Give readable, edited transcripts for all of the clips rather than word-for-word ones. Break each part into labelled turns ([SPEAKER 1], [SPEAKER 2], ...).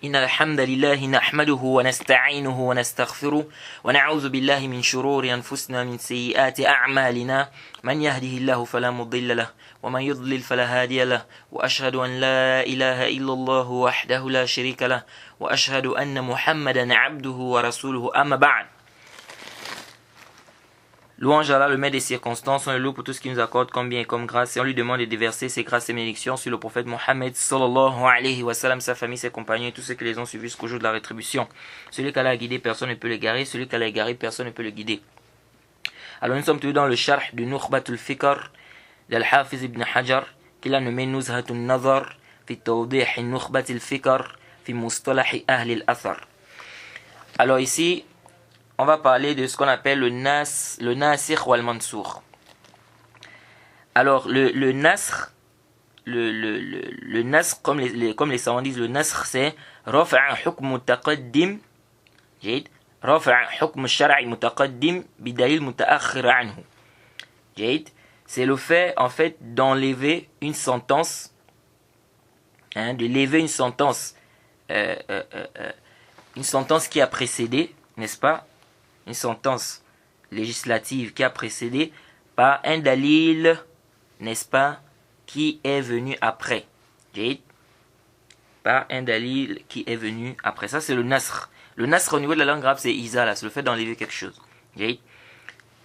[SPEAKER 1] إن الحمد لله نحمده ونستعينه ونستغفره ونعوذ بالله من شرور أنفسنا من سيئات أعمالنا من يهده الله فلا مضل له ومن يضلل فلا هادي له وأشهد أن لا إله إلا الله وحده لا شريك له وأشهد أن محمدا عبده ورسوله أما بعد. Louange à Allah, le maître des circonstances, on le loue pour tout ce qu'il nous accorde comme bien et comme grâce, et on lui demande de déverser ses grâces et bénédictions sur le prophète Mohammed sallallahu alayhi wa sallam, sa famille, ses compagnons et tous ceux qui les ont suivis jusqu'au jour de la rétribution. Celui qu'Allah a guidé, personne ne peut l'égarer, celui qu'Allah a égaré, personne ne peut le guider. Alors nous sommes toujours dans le sharh du Nukhbatul Fikr d'Al-Hafiz ibn Hajar, qu'il a nommé Nuzhatun Nazar fi tawdih Nukhbatul Fikr fi mustalahi ahli al-athar. Alors ici, on va parler de ce qu'on appelle le nasikh ou al-mansour. Alors le nasr, le nasr comme les savants disent, le nasr c'est rafa'a hukm mutaqaddim, rafa'a hukm shar'i mutaqaddim bidalil mutaakhir anhu. C'est le fait en fait d'enlever une sentence, de lever une sentence qui a précédé, n'est-ce pas? Une sentence législative qui a précédé par un dalil, n'est-ce pas, qui est venu après. Par un dalil qui est venu après. Ça, c'est le nasr. Le nasr au niveau de la langue arabe, c'est izala, c'est le fait d'enlever quelque chose.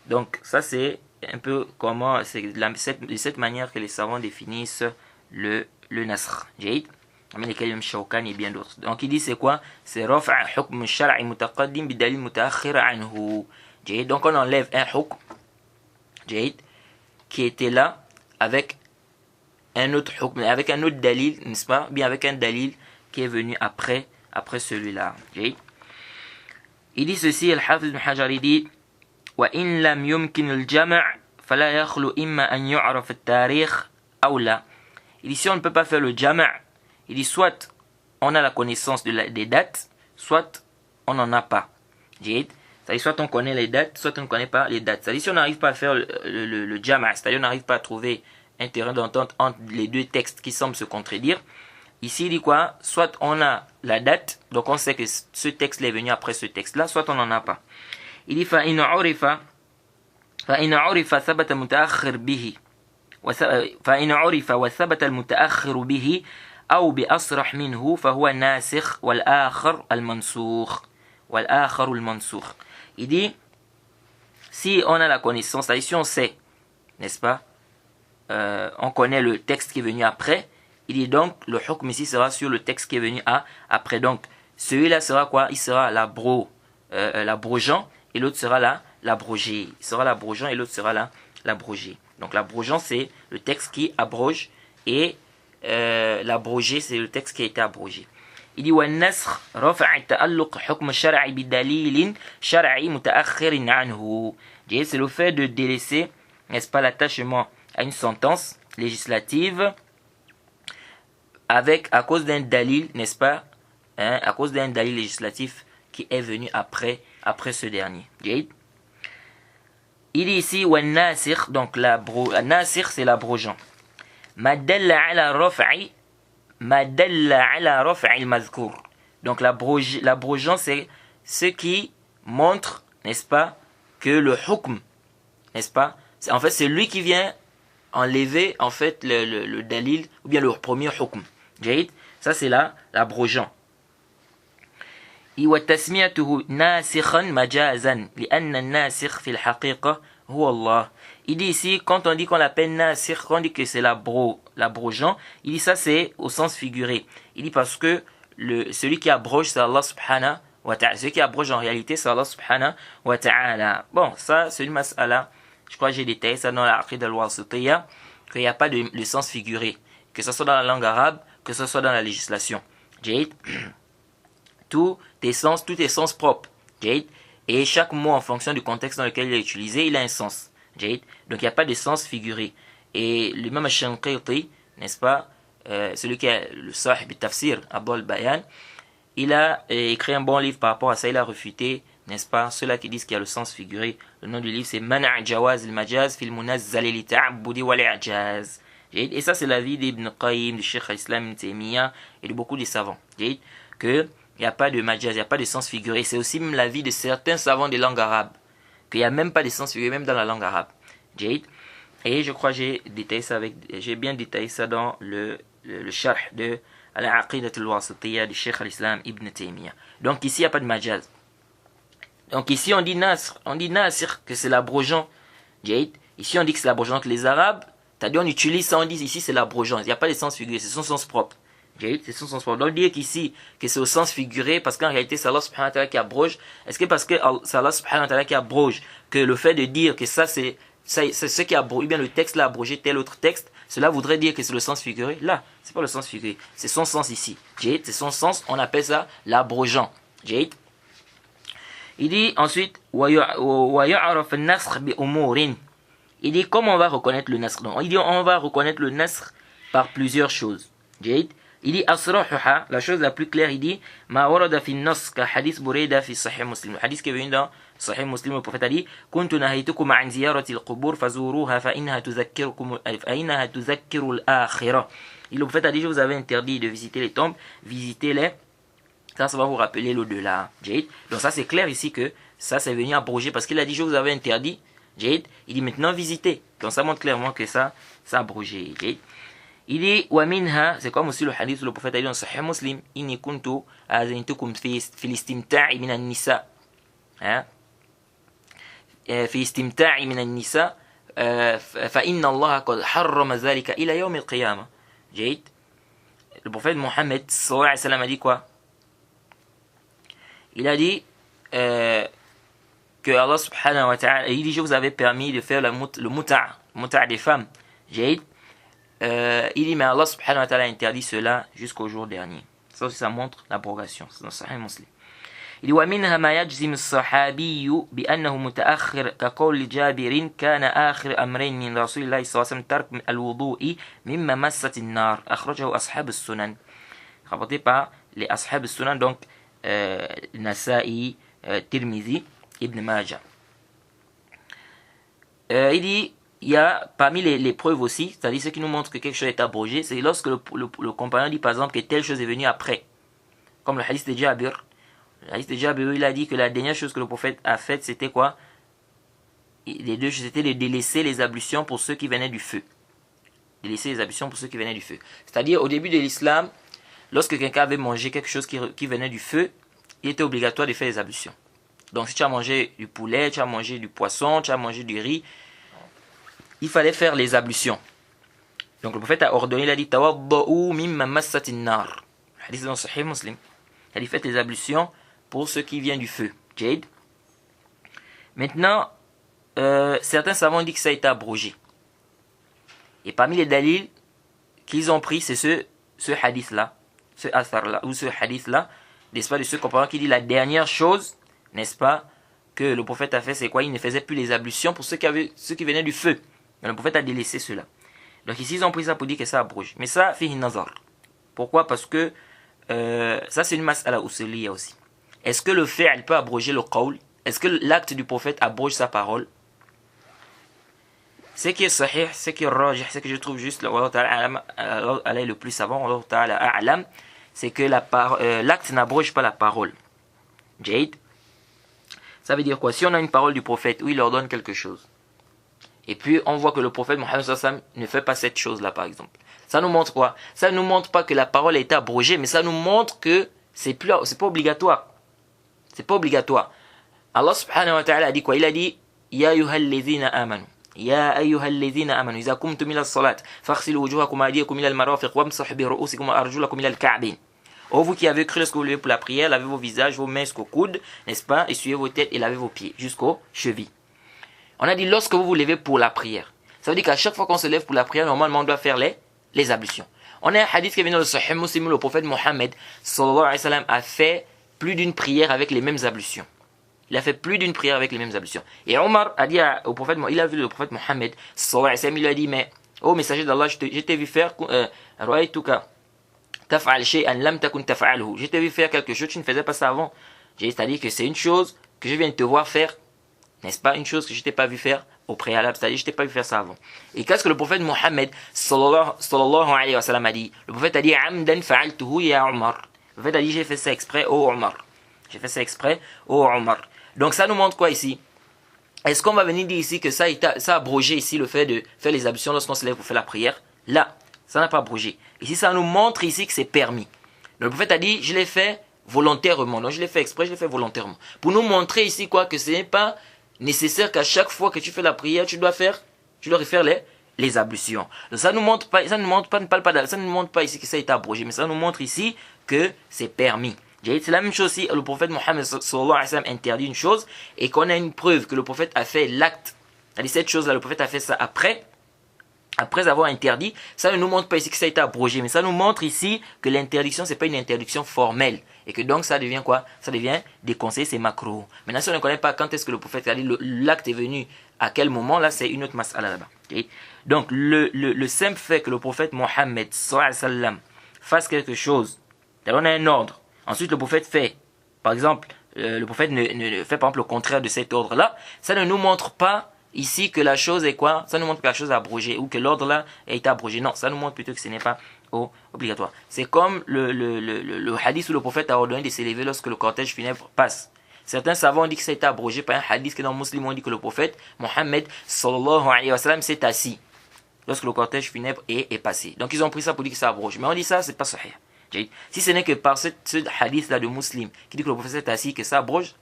[SPEAKER 1] Donc, ça, c'est un peu comment, c'est de cette manière que les savants définissent le nasr. Et bien d'autres. Donc il dit c'est quoi? C'est rafa' hukm shar'i mutaqaddim bidalil mutaakhir anhu. Donc on enlève un hukm qui était là avec un autre hukm, avec un autre dalil, n'est-ce pas? Bien avec un dalil qui est venu après celui-là. Il dit ceci, Al-Hafiz ibn Hajar, il dit wa in lam yumkin al-jam' fala yakhlu imma an yu'raf at-tarikh aw la. Il dit si on ne peut pas faire le jam', il dit soit on a la connaissance des dates, soit on n'en a pas. C'est-à-dire soit on connaît les dates, soit on ne connaît pas les dates. C'est-à-dire si on n'arrive pas à faire le jama', c'est-à-dire on n'arrive pas à trouver un terrain d'entente entre les deux textes qui semblent se contredire, ici il dit quoi? Soit on a la date, donc on sait que ce texte est venu après ce texte-là, soit on n'en a pas. Il dit فَإِنْ عُرِفَ ثَبَتَ مُتَأَخِّرْ بِهِ فَإِنْ عُرِفَ وَثَبَتَ الْمُتَأَخِّرُ بِهِ أو بأصرح منه فهو ناسخ والآخر المنسوخ المنسوخ. Il dit si on a la connaissance, c'est-à-dire si on sait, n'est-ce pas, on connaît le texte qui est venu après, il dit donc le hukm ici sera sur le texte qui est venu après. Donc celui-là sera quoi? Il sera l'abrogeant et l'autre sera l'abrogé. Il sera l'abrogeant et l'autre sera l'abrogé. Donc l'abrogeant c'est le texte qui abroge et l'abrogé c'est le texte qui a été abrogé. Il dit والنسخ رفع التعلق حكم الشرع بدليل شرعي متأخر عنه. C'est le fait de délaisser, n'est-ce pas, l'attachement à une sentence législative à cause d'un dalil, n'est-ce pas, à cause d'un dalil législatif qui est venu après ce dernier. Il dit ici والناسخ, donc الناسخ c'est l'abrogeant. ما دل على رفع المذكور. Donc l'abrogeant c'est ce qui montre, n'est-ce pas, que le hukm, n'est-ce pas, en fait c'est lui qui vient enlever en fait le dalil ou bien le premier hukm. Ça c'est l'abrogeant. وتسميته ناسخا مجازا لأن الناسخ في الحقيقة هو الله. Il dit ici, quand on dit qu'on l'appelle nasikh, quand on dit que c'est l'abrogeant, il dit ça c'est au sens figuré. Il dit parce que celui qui abroge c'est Allah subhanahu wa ta'ala. Celui qui abroge en réalité c'est Allah subhanahu wa ta'ala. Bon, ça c'est une mas'ala, je crois que j'ai détaillé ça dans la Aqida al-Wasitiyya, qu'il n'y a pas de sens figuré, que ce soit dans la langue arabe, que ce soit dans la législation. Tout est sens propre. Et chaque mot en fonction du contexte dans lequel il est utilisé, il a un sens. Donc il n'y a pas de sens figuré. Et l'imam al-Shanqiti, n'est-ce pas, celui qui est le sahib al-tafsir, Abdul Bayan, il a écrit un bon livre par rapport à ça. Il a refuté, n'est-ce pas, ceux-là qui disent qu'il y a le sens figuré. Le nom du livre c'est Mana' Jawaz al-Majaz fil Munazzal li ta'abbudi wal i'jaz. Et ça, c'est l'avis d'Ibn Qayyim, du Cheikh al-Islam Ibn Taymiyyah et de beaucoup de savants. Que il n'y a pas de majaz, il n'y a pas de sens figuré. C'est aussi même l'avis de certains savants des langues arabes. Qu'il n'y a même pas de sens figuré, même dans la langue arabe. Et je crois que j'ai bien détaillé ça dans le sharh de Al-Aqidat al-Wasitiyya du Cheikh al-Islam Ibn Taymiyyah. Donc ici, il n'y a pas de majaz. Donc ici, on dit nasr, que c'est l'abrogeant. Ici, on dit que c'est l'abrogeant. Donc les Arabes, c'est-à-dire on utilise ça, on dit ici c'est l'abrogeant. Il n'y a pas de sens figuré, c'est son sens propre. C'est son sens propre. Donc dire qu'ici, que c'est au sens figuré, parce qu'en réalité, c'est Allah subhanahu wa ta'ala qui abroge. Est-ce que parce que c'est Allah subhanahu wa ta'ala qui abroge, que le fait de dire que ça c'est ce qui abroge, ou bien le texte l'a abrogé tel autre texte, cela voudrait dire que c'est le sens figuré? Là, c'est pas le sens figuré, c'est son sens ici. C'est son sens, on appelle ça l'abrogeant. Il dit ensuite, il dit comment on va reconnaître le nasr. Il dit on va reconnaître le nasr par plusieurs choses. Il dit asrahuha, la chose la plus claire, il dit ma warada fi nas ka hadith Burayda fi sahih Muslim. Le hadith qui est venu dans sahih Muslim, le prophète a dit kuntu nahaytukum an ziyarati al-qubur fazuruha fa innaha tudhakkirukum al-akhirah. Le prophète a dit je vous avais interdit de visiter les tombes, visitez-les. Ça va vous rappeler l'au-delà. Donc ça c'est clair ici que ça c'est venu abroger parce qu'il a dit je vous avais interdit. Il dit maintenant visitez. Donc ça montre clairement que ça a abrogé. Il dit wa minha, c'est comme aussi le hadith où le prophète a dit dans Sahih Muslim inni kuntu azaintukum fi al-istimta'i min an-nisa. في استمتاع من النساء فإن الله قد حرم ذلك إلى يوم القيامة. Le prophète Mohammed sallallahu alayhi wa sallam a dit quoi? Il a dit que Allah subhanahu wa ta'ala, il dit je vous avais permis de faire le muta' des femmes. Il dit mais Allah subhanahu wa ta'ala a interdit cela jusqu'au jour dernier. Ça aussi ça montre l'abrogation. C'est dans Sahih Muslim. Il dit ومنها ما يجزم الصحابي بأنه متأخر كقول جابر كان آخر أمرين من رسول الله صلى الله عليه وسلم ترك الوضوء مما مست النار أخرجه أصحاب السنن. Rapporté par les أصحاب السنن, donc Nasa'i, Tirmizi, Ibn Majah. Il dit il y a parmi les preuves aussi, c'est-à-dire ce qui nous montre que quelque chose est abrogé, c'est lorsque le compagnon dit par exemple que telle chose est venue après. Comme le hadith de Jabir. Le hadith de Jabir, il a dit que la dernière chose que le prophète a faite, c'était quoi? Les deux choses, c'était de délaisser les ablutions pour ceux qui venaient du feu. Délaisser les ablutions pour ceux qui venaient du feu. C'est-à-dire, au début de l'islam, lorsque quelqu'un avait mangé quelque chose qui venait du feu, il était obligatoire de faire les ablutions. Donc, si tu as mangé du poulet, tu as mangé du poisson, tu as mangé du riz, il fallait faire les ablutions. Donc, le prophète a ordonné, il a dit tawadda'u mimma massatin nar. Le hadith dans Sahih Muslim. Il a dit faites les ablutions pour ceux qui viennent du feu. Maintenant, certains savants disent que ça a été abrogé. Et parmi les dalils qu'ils ont pris, c'est ce hadith-là, ce athar-là, ou ce hadith-là, n'est-ce pas, de ce compagnon qui dit la dernière chose, n'est-ce pas, que le prophète a fait, c'est quoi? Il ne faisait plus les ablutions pour ceux qui venaient du feu. Mais le prophète a délaissé cela. Donc ici, ils ont pris ça pour dire que ça abroge. Mais ça, fihi nazar. Pourquoi? Parce que ça, c'est une mas'ala usuliyya aussi. Est-ce que le fait, elle peut abroger le qawl? Est-ce que l'acte du prophète abroge sa parole? Ce qui est sahih, ce qui est rajih, ce que je trouve juste, Allah est le plus savant, Allah ta'ala a'lam, c'est que l'acte n'abroge pas la parole. Jade. Ça veut dire quoi? Si on a une parole du prophète où il ordonne quelque chose, et puis on voit que le prophète Mohammed sallallahu alayhi wa sallam ne fait pas cette chose-là, par exemple. Ça nous montre quoi? Ça ne nous montre pas que la parole a été abrogée, mais ça nous montre que c'est pas obligatoire. C'est pas obligatoire. Allah subhanahu wa ta'ala a dit quoi? Il a dit Ya ayyuhal ladhina amanu. Ya ayyuhal ladhina amanu. Iza kumtum ila as-salat, faghsilu wujuhakum wa aydiyakum ila al-marafiq wamsahu bi ru'usikum wa arjulakum ila al-ka'bayn. Oh, vous qui avez cru lorsque vous levez pour la prière, lavez vos visages, vos mains jusqu'aux coudes, n'est-ce pas? Essuyez vos têtes et lavez vos pieds jusqu'aux chevilles. On a dit lorsque vous vous levez pour la prière. Ça veut dire qu'à chaque fois qu'on se lève pour la prière, normalement on doit faire les ablutions. On a un hadith qui est venu dans le Sahih Muslim, le prophète Mohammed sallallahu alayhi wa sallam a fait plus d'une prière avec les mêmes ablutions. Il a fait plus d'une prière avec les mêmes ablutions. Et Omar a dit au prophète, il a vu le prophète Mohammed sallallahu alayhi wa sallam, il lui a dit mais ô messager d'Allah, je t'ai vu faire je t'ai vu faire quelque chose, tu ne faisais pas ça avant. C'est-à-dire que c'est une chose que je viens de te voir faire, n'est-ce pas? Une chose que je ne t'ai pas vu faire au préalable, c'est-à-dire je t'ai pas vu faire ça avant. Et qu'est-ce que le prophète Mohammed sallallahu alayhi wa sallam a dit? Le prophète a dit amdan fa'altuhu ya Umar. Le prophète a dit j'ai fait ça exprès au Umar. J'ai fait ça exprès au Umar. Donc ça nous montre quoi ici? Est-ce qu'on va venir dire ici que ça a abrogé ici le fait de faire les ablutions lorsqu'on se lève pour faire la prière? Là, ça n'a pas abrogé. Ici, ça nous montre ici que c'est permis. Le prophète a dit, je l'ai fait volontairement. Donc je l'ai fait exprès, je l'ai fait volontairement. Pour nous montrer ici quoi, que ce n'est pas nécessaire qu'à chaque fois que tu fais la prière, tu dois refaire les ablutions. Donc ça nous montre pas, ça ne montre pas ici que ça a été abrogé, mais ça nous montre ici que c'est permis. C'est la même chose si le prophète Mohammed sallallahu alayhi wa sallam interdit une chose et qu'on a une preuve que le prophète a fait l'acte. C'est-à-dire cette chose-là, le prophète a fait ça après avoir interdit. Ça ne nous montre pas ici que ça a été abrogé, mais ça nous montre ici que l'interdiction, c'est pas une interdiction formelle. Et que donc ça devient quoi? Ça devient déconseillé, c'est macro. Maintenant, si on ne connaît pas quand est-ce que le prophète a dit l'acte est venu, à quel moment, là c'est une autre mas'ala là-bas. Okay? Donc le simple fait que le prophète Mohammed sallallahu alayhi wa sallam fasse quelque chose, on a un ordre. Ensuite, le prophète fait, par exemple, le prophète ne fait par exemple le contraire de cet ordre-là. Ça ne nous montre pas ici que la chose est quoi? Ça nous montre que la chose est abrogée ou que l'ordre-là a été abrogé. Non, ça nous montre plutôt que ce n'est pas obligatoire. C'est comme le hadith où le prophète a ordonné de s'élever lorsque le cortège funèbre passe. Certains savants ont dit que ça a été abrogé par un hadith que dans le musulman on dit que le prophète Mohammed sallallahu alayhi wa sallam s'est assis lorsque le cortège funèbre est passé. Donc ils ont pris ça pour dire que ça abrogé. Mais on dit ça, c'est pas sahih. Si ce n'est que par ce hadith-là de Muslim qui dit que le prophète est assis, que ça abroge,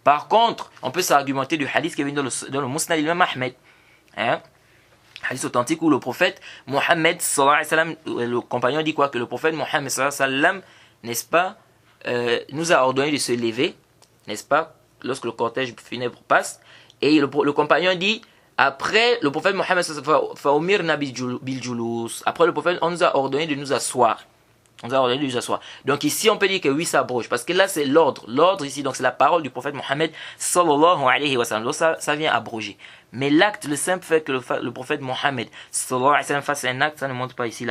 [SPEAKER 1] par contre, on peut s'argumenter du hadith qui est venu dans le Musnad l'imam Ahmed. Hadith authentique où le prophète Mohammed sallallahu alayhi wa sallam, le compagnon dit quoi? Que le prophète Mohammed sallallahu alayhi wa sallam, n'est-ce pas, nous a ordonné de se lever, n'est-ce pas, lorsque le cortège funèbre passe. Et le compagnon dit, après le prophète Mohammed sallallahu alayhi wa sallam, après le prophète, on nous a ordonné de nous asseoir. On nous a ordonné de nous asseoir. Donc ici, on peut dire que oui, ça abroge. Parce que là, c'est l'ordre. L'ordre ici, donc c'est la parole du prophète Mohammed sallallahu alayhi wa sallam. Donc ça vient abroger. Mais l'acte, le simple fait que le prophète Mohammed sallallahu alayhi wa sallam fasse un acte, ça ne montre pas ici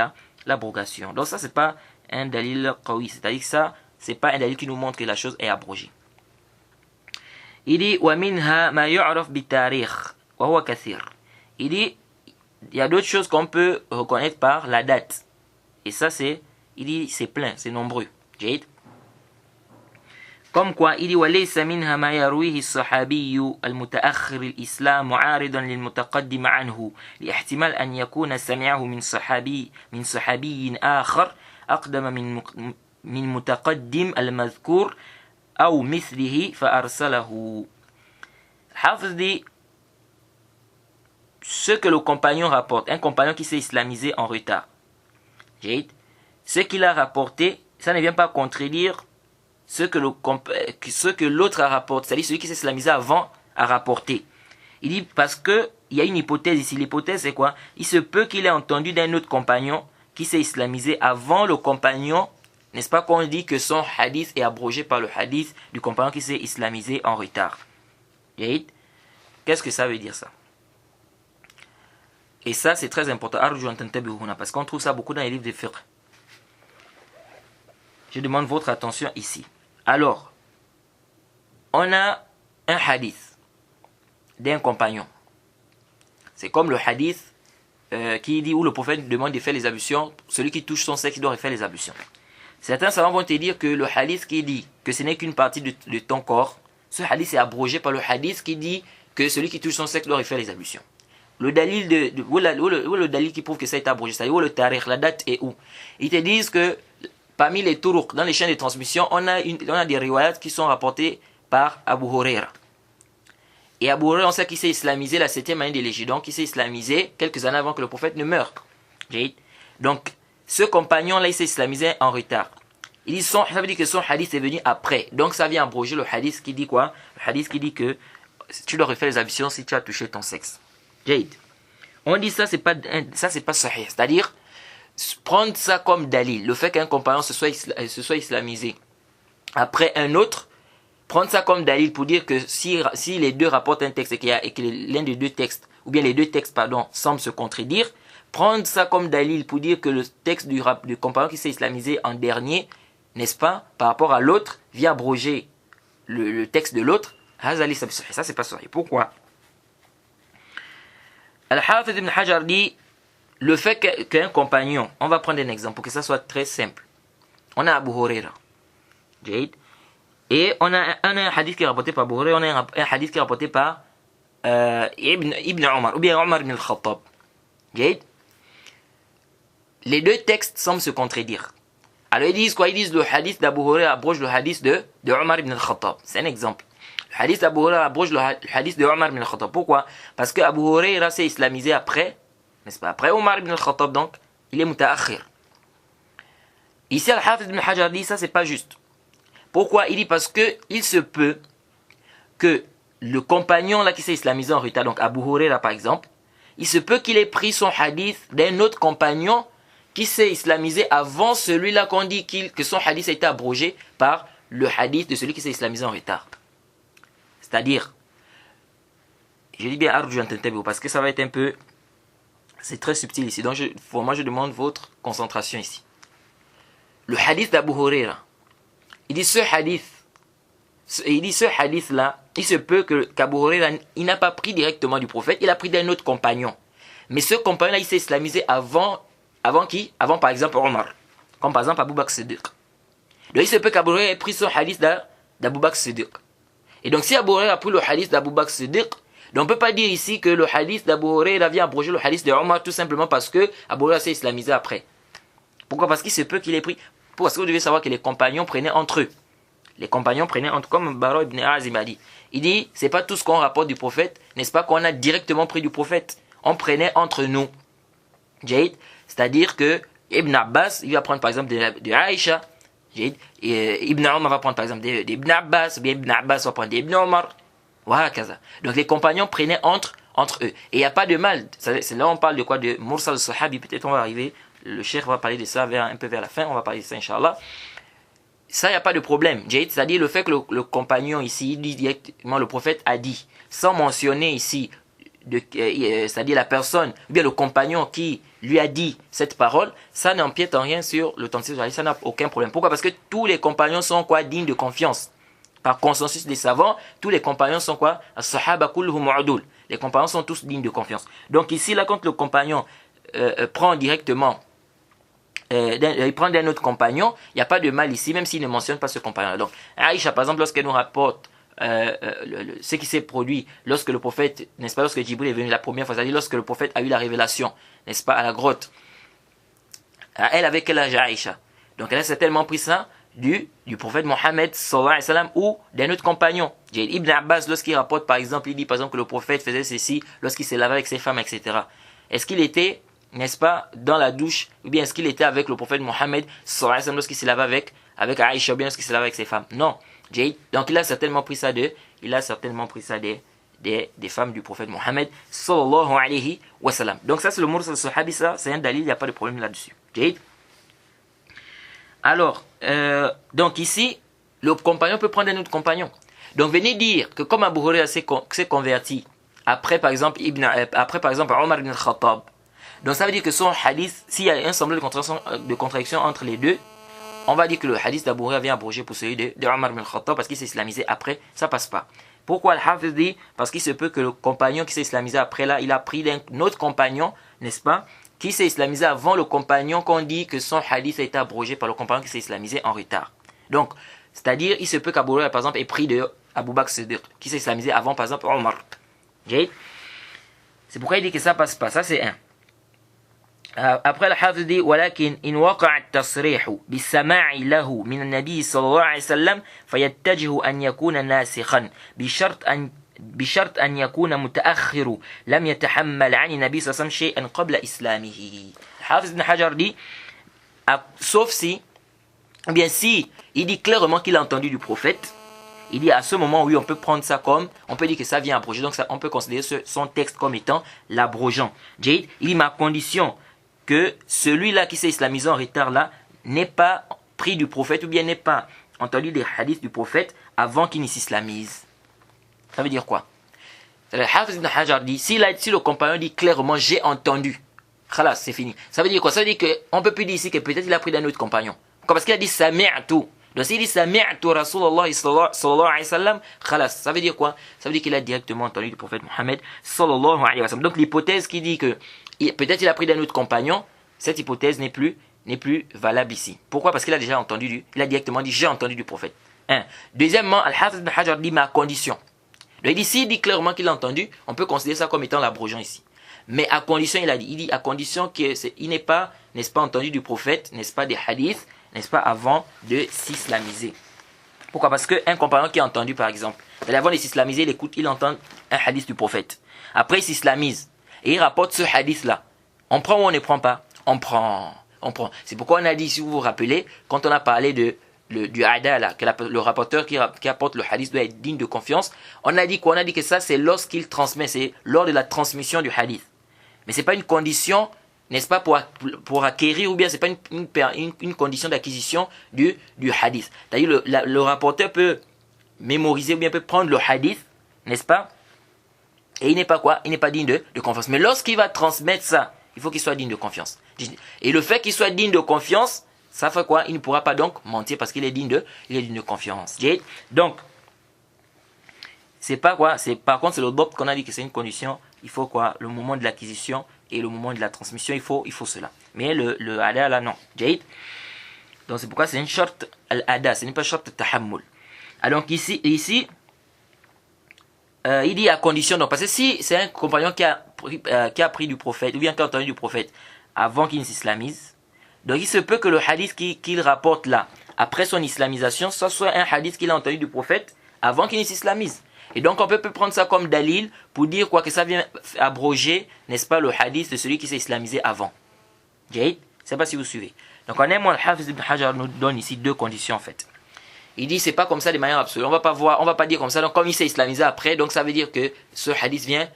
[SPEAKER 1] l'abrogation. Donc ça, c'est pas un dalil qawi. C'est-à-dire que ça, c'est pas un dalil qui nous montre que la chose est abrogée. Il dit, وَمِنْهَا مَا يُعْرَفْ بِالتَّارِيخ وَهُوَ كَثِيرٌ. Il dit, il y a d'autres choses qu'on peut reconnaître par la date. Et ça, il dit, c'est plein, c'est nombreux. Jade. Comme quoi, il dit وليس منها ما يرويه الصحابي المتأخر الإسلام معارضا للمتقدم عنه لاحتمال أن يكون سمعه من صحابي آخر أقدم من متقدم المذكور أو مثله فأرسله. Hafiz dit ce que le compagnon rapporte, un compagnon qui s'est islamisé en retard. Jade. Ce qu'il a rapporté, ça ne vient pas contredire ce que l'autre a rapporté, c'est-à-dire celui qui s'est islamisé avant a rapporté. Il dit parce que il y a une hypothèse ici. L'hypothèse c'est quoi? Il se peut qu'il ait entendu d'un autre compagnon qui s'est islamisé avant le compagnon, n'est-ce pas, qu'on dit que son hadith est abrogé par le hadith du compagnon qui s'est islamisé en retard. Qu'est-ce que ça veut dire ça? Et ça c'est très important, parce qu'on trouve ça beaucoup dans les livres de fiqh. Je demande votre attention ici. Alors, on a un hadith d'un compagnon. C'est comme le hadith qui dit où le prophète demande de faire les ablutions. Celui qui touche son sexe doit faire les ablutions. Certains savants vont te dire que le hadith qui dit que ce n'est qu'une partie de ton corps, ce hadith est abrogé par le hadith qui dit que celui qui touche son sexe doit faire les ablutions. Le dalil où le dalil qui prouve que ça a été abrogé, c'est-à-dire où le tarikh, la date est où? Ils te disent que parmi les turuq, dans les chaînes de transmission, on a des riwayats qui sont rapportés par Abu Huraira. Et Abu Huraira, on sait qu'il s'est islamisé la 7e année de l'Hégire, donc il s'est islamisé quelques années avant que le prophète ne meure. Donc, ce compagnon-là, il s'est islamisé en retard. Ça veut dire que son hadith est venu après. Donc, ça vient abroger le hadith qui dit quoi? Le hadith qui dit que tu dois refaire les ablutions si tu as touché ton sexe. On dit ça, c'est pas sahih. C'est-à-dire, prendre ça comme dalil, le fait qu'un compagnon se soit islamisé après un autre, prendre ça comme dalil pour dire que si les deux rapportent un texte et que l'un des deux textes, ou bien les deux textes, semblent se contredire, prendre ça comme dalil pour dire que le texte du compagnon qui s'est islamisé en dernier, n'est-ce pas, par rapport à l'autre, vient abroger le texte de l'autre, ça c'est pas sérieux. Pourquoi? Al-Hafiz ibn Hajar dit le fait qu'un compagnon, on va prendre un exemple pour que ça soit très simple. On a Abu Huraira. Et on a un hadith qui est rapporté par Abu Huraira, on a un hadith qui est rapporté par Ibn Omar, ou bien Omar ibn al-Khattab. Les deux textes semblent se contredire. Alors ils disent quoi? Ils disent le hadith d'Abu Huraira abroge le hadith de Omar ibn al-Khattab. C'est un exemple. Le hadith d'Abu Huraira abroge le hadith de Omar ibn al-Khattab. Pourquoi? Parce que Abu Huraira s'est islamisé après, n'est-ce pas? Après Omar ibn al-Khattab, donc, il est mutaakhir. Ici, Al-Hafiz ibn Hajar dit ça, c'est pas juste. Pourquoi? Il dit parce que il se peut que le compagnon là qui s'est islamisé en retard, donc Abu Huraira par exemple, il se peut qu'il ait pris son hadith d'un autre compagnon qui s'est islamisé avant celui-là qu'on dit que son hadith a été abrogé par le hadith de celui qui s'est islamisé en retard. C'est-à-dire, je dis bien arju antantabihu parce que ça va être un peu, c'est très subtil ici. Donc moi je demande votre concentration ici. Le hadith d'Abu Huraira, il dit ce hadith là, il se peut qu'Abu Huraira, il n'a pas pris directement du prophète, il a pris d'un autre compagnon. Mais ce compagnon là, il s'est islamisé avant qui? Avant par exemple Omar. Comme par exemple Abu Bakr Siddiq. Donc il se peut qu'Abu Huraira ait pris son hadith d'Abu Bakr Siddiq. Et donc si Abu Huraira a pris le hadith d'Abu Bakr Siddiq, donc on ne peut pas dire ici que le hadith d'Abu Huraira vient abroger le hadith de Omar tout simplement parce que Abu Huraira s'est islamisé après. Pourquoi? Parce qu'il se peut qu'il ait pris. Parce que vous devez savoir que les compagnons prenaient entre eux. Les compagnons prenaient entre, comme Bara ibn Azim a dit. Il dit, c'est pas tout ce qu'on rapporte du prophète, n'est-ce pas qu'on a directement pris du prophète. On prenait entre nous. C'est-à-dire que Ibn Abbas, il va prendre par exemple de Aïcha. Et Ibn Omar va prendre par exemple d'Ibn Abbas, ou bien Ibn Abbas va prendre d'Ibn Omar. Voilà, donc les compagnons prenaient entre eux. Et il n'y a pas de mal. C'est là on parle de quoi? De Mursal Sahabi. Peut-être on va arriver. Le cheikh va parler de ça un peu vers la fin. On va parler de ça, Inch'Allah. Ça, il n'y a pas de problème. C'est-à-dire le fait que le compagnon ici, il dit directement le prophète a dit, sans mentionner ici, c'est-à-dire la personne, ou bien le compagnon qui lui a dit cette parole, ça n'empiète en rien sur l'authenticité du hadith, ça n'a aucun problème. Pourquoi? Parce que tous les compagnons sont quoi? Dignes de confiance. Par consensus des savants, tous les compagnons sont quoi? As-sahaba kulluhum mu'adul. Les compagnons sont tous dignes de confiance. Donc ici, là, quand le compagnon prend directement il prend d'un autre compagnon, il n'y a pas de mal ici, même s'il ne mentionne pas ce compagnon. Donc, Aïcha, par exemple, lorsqu'elle nous rapporte ce qui s'est produit lorsque le prophète, n'est-ce pas, lorsque Jibril est venu la première fois, c'est-à-dire lorsque le prophète a eu la révélation, n'est-ce pas, à la grotte. Elle avait quel âge, Aïcha? Donc, elle a certainement pris ça du prophète Mohammed sallallahu alayhi wa sallam ou d'un autre compagnon. Ibn Abbas, lorsqu'il rapporte, par exemple, il dit par exemple que le prophète faisait ceci lorsqu'il s'est lavé avec ses femmes, etc. Est-ce qu'il était, n'est-ce pas, dans la douche, ou bien est-ce qu'il était avec le prophète Mohammed sallallahu alayhi wa sallam lorsqu'il s'est lavé avec Aïcha, ou bien lorsqu'il s'est lavé avec ses femmes? Non. Donc il a certainement pris ça des femmes du prophète Mohammed sallallahu alayhi wa sallam. Donc ça c'est le mursal sahabi, ça c'est un dalil, il n'y a pas de problème là-dessus. Alors, donc ici, le compagnon peut prendre un autre compagnon. Donc venez dire que comme Abu Huraira s'est converti après par exemple Omar ibn al-Khattab, donc ça veut dire que son hadith, s'il y a un semblant de contradiction entre les deux, on va dire que le hadith d'Abu Huraira vient abroger pour celui de Omar ibn al-Khattab parce qu'il s'est islamisé après, ça passe pas. Pourquoi Al-Hafiz dit? Parce qu'il se peut que le compagnon qui s'est islamisé après là, il a pris d'un autre compagnon, n'est-ce pas, qui s'est islamisé avant le compagnon qu'on dit que son hadith a été abrogé par le compagnon qui s'est islamisé en retard. Donc, c'est-à-dire, il se peut qu'Abu Huraira, par exemple, ait pris de Abu Bakr Siddiq, qui s'est islamisé avant, par exemple, Omar. C'est pourquoi il dit que ça passe pas. Ça, c'est un. Après, le Hafiz dit ولكن إن وقع التصريح بالسماع له من النبي صلى الله عليه وسلم فيتجه أن يكون ناسخا بشرط أن يكون متأخر لم يتحمل عن النبي صلى الله عليه وسلم شيئا قبل إسلامه. Hafiz ibn Hajar dit sauf si, ou bien si il dit clairement qu'il a entendu du prophète, il dit à ce moment, oui, on peut prendre ça comme, on peut dire que ça vient abroger, donc ça, on peut considérer son texte comme étant l'abrogeant. Il dit ma condition que celui-là qui s'est islamisé en retard là n'est pas pris du prophète ou bien n'est pas entendu des hadiths du prophète avant qu'il ne s'islamise. Ça veut dire quoi? Le Hafiz ibn Hajar dit si le compagnon dit clairement j'ai entendu, khalas, c'est fini. Ça veut dire quoi? Ça veut dire qu'on ne peut plus dire ici que peut-être il a pris d'un autre compagnon. Parce qu'il a dit sami'tu. Donc s'il dit sami'tu Rasulallah sallallahu alayhi wa sallam, khalas, ça veut dire quoi? Ça veut dire qu'il a directement entendu le prophète Mohammed sallallahu alayhi wa sallam. Donc l'hypothèse qui dit que peut-être il a pris d'un autre compagnon, cette hypothèse n'est plus valable ici. Pourquoi? Parce qu'il a déjà entendu, il a directement dit j'ai entendu du prophète. Un. Deuxièmement, Al-Hafiz ibn Hajar dit mais à condition. Donc il dit clairement qu'il a entendu, on peut considérer ça comme étant l'abrogeant ici. Mais à condition, il dit à condition qu'il n'est pas, n'est-ce pas, entendu du prophète, n'est-ce pas, des hadiths, n'est-ce pas, avant de s'islamiser. Pourquoi? Parce qu'un compagnon qui a entendu, par exemple, avant de s'islamiser, il entend un hadith du prophète. Après, il s'islamise et il rapporte ce hadith-là. On prend ou on ne prend pas? On prend. C'est pourquoi on a dit, si vous vous rappelez, quand on a parlé du adala, que le rapporteur qui apporte le hadith doit être digne de confiance, on a dit quoi? On a dit que ça, c'est lorsqu'il transmet, c'est lors de la transmission du hadith. Mais ce n'est pas une condition, n'est-ce pas, pour acquérir, ou bien ce n'est pas une condition d'acquisition du hadith. C'est-à-dire le rapporteur peut mémoriser, ou bien peut prendre le hadith, n'est-ce pas, et il n'est pas quoi? Il n'est pas digne de confiance. Mais lorsqu'il va transmettre ça, il faut qu'il soit digne de confiance. Et le fait qu'il soit digne de confiance, ça fait quoi? Il ne pourra pas donc mentir parce qu'il est digne de confiance. Donc, c'est pas quoi? Par contre, c'est le dopt qu'on a dit que c'est une condition. Il faut quoi? Le moment de l'acquisition et le moment de la transmission, il faut cela. Mais le ada là, non. Donc c'est pourquoi c'est une short al-ada, ce n'est pas short tahammul. Alors ici il dit à condition, donc, parce que si c'est un compagnon qui a pris du prophète, ou bien qui a entendu du prophète avant qu'il ne s'islamise, donc il se peut que le hadith qu'il rapporte là, après son islamisation, ça soit un hadith qu'il a entendu du prophète avant qu'il ne s'islamise. Et donc on peut prendre ça comme dalil pour dire quoi, que ça vient abroger, n'est-ce pas, le hadith de celui qui s'est islamisé avant. Je ne sais pas si vous suivez. Donc on aime, Al-Hafiz ibn Hajar nous donne ici deux conditions en fait. Il dit c'est pas comme ça de manière absolue. On va pas dire comme ça. Donc comme il s'est islamisé après, donc ça veut dire que ce hadith vient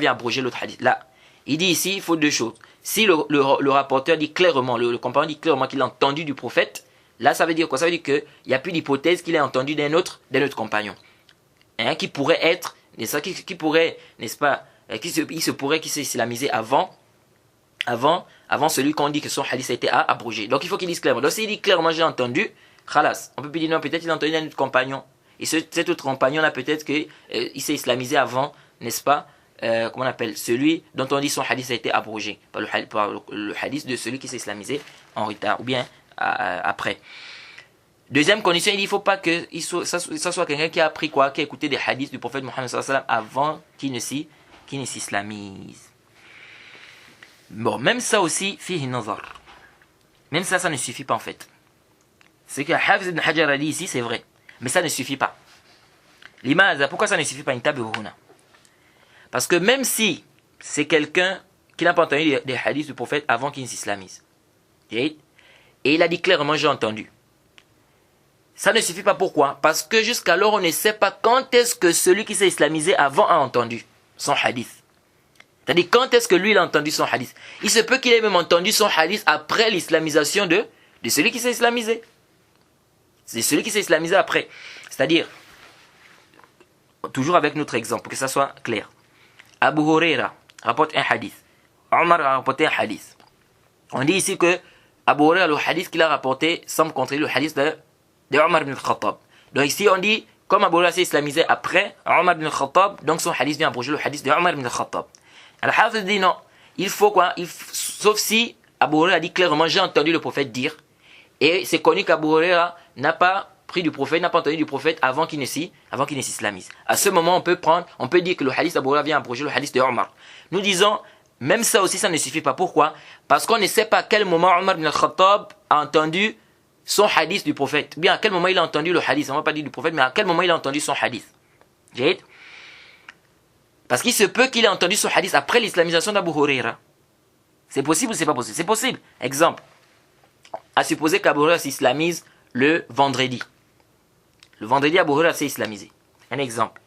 [SPEAKER 1] abroger l'autre hadith. Là, il dit ici, il faut deux choses. Si le rapporteur dit clairement, le compagnon dit clairement qu'il a entendu du prophète, là ça veut dire quoi? Ça veut dire qu'il n'y a plus d'hypothèse qu'il ait entendu d'un autre compagnon. Qui pourrait être, qui pourrait, n'est-ce pas, il se pourrait qu'il s'est islamisé avant celui qu'on dit que son hadith a été abrogé. Donc il faut qu'il dise clairement. Donc s'il dit clairement j'ai entendu, khalas, on peut plus dire non, peut-être il a entendu d'un autre compagnon. Et cet autre compagnon là, peut-être qu'il s'est islamisé avant, n'est-ce pas, comment on appelle, celui dont on dit son hadith a été abrogé, par le hadith de celui qui s'est islamisé en retard, ou bien après. Deuxième condition, il dit, il ne faut pas que ça soit quelqu'un qui a appris quoi, qui a écouté des hadiths du prophète Mohammed sallallahu alayhi wa sallam avant qu'il ne s'islamise. Bon, même ça aussi, fihi nazar. Même ça ne suffit pas en fait. Ce que Hafiz ibn Hajar a dit ici, c'est vrai. Mais ça ne suffit pas. Limaza, pourquoi ça ne suffit pas? Parce que même si c'est quelqu'un qui n'a pas entendu des hadiths du prophète avant qu'il ne s'islamise, et il a dit clairement, j'ai entendu. Ça ne suffit pas. Pourquoi? Parce que jusqu'alors, on ne sait pas quand est-ce que celui qui s'est islamisé avant a entendu son hadith. C'est-à-dire, quand est-ce que lui, il a entendu son hadith. Il se peut qu'il ait même entendu son hadith après l'islamisation de celui qui s'est islamisé. C'est celui qui s'est islamisé après. C'est-à-dire, toujours avec notre exemple, pour que ça soit clair. Abu Huraira rapporte un hadith. Omar a rapporté un hadith. On dit ici que Abu Huraira, le hadith qu'il a rapporté, semble contredire le hadith de Omar ibn al-Khattab. Donc ici on dit, comme Abu Huraira s'est islamisé après Omar ibn al-Khattab, donc son hadith vient abroger le hadith de Omar ibn al-Khattab. Al-Hafiz dit non, il faut quoi, sauf si Abu Huraira a dit clairement, j'ai entendu le prophète dire, et c'est connu qu'Abu Huraira n'a pas pris du prophète, n'a pas entendu du prophète avant qu'il ne s'islamise. À ce moment, on peut dire que le hadith d'Abu Huraira vient abroger le hadith de Omar. Nous disons, même ça aussi, ça ne suffit pas. Pourquoi? Parce qu'on ne sait pas à quel moment Omar ibn al-Khattab a entendu son hadith du prophète. Bien, à quel moment il a entendu le hadith. On ne va pas dire du prophète, mais à quel moment il a entendu son hadith. Parce qu'il se peut qu'il ait entendu son hadith après l'islamisation d'Abu Huraira. C'est possible ou c'est pas possible? C'est possible. Exemple. À supposer qu'Abu Huraira s'islamise le vendredi. Le vendredi, Abu Huraira s'est islamisé. Un exemple.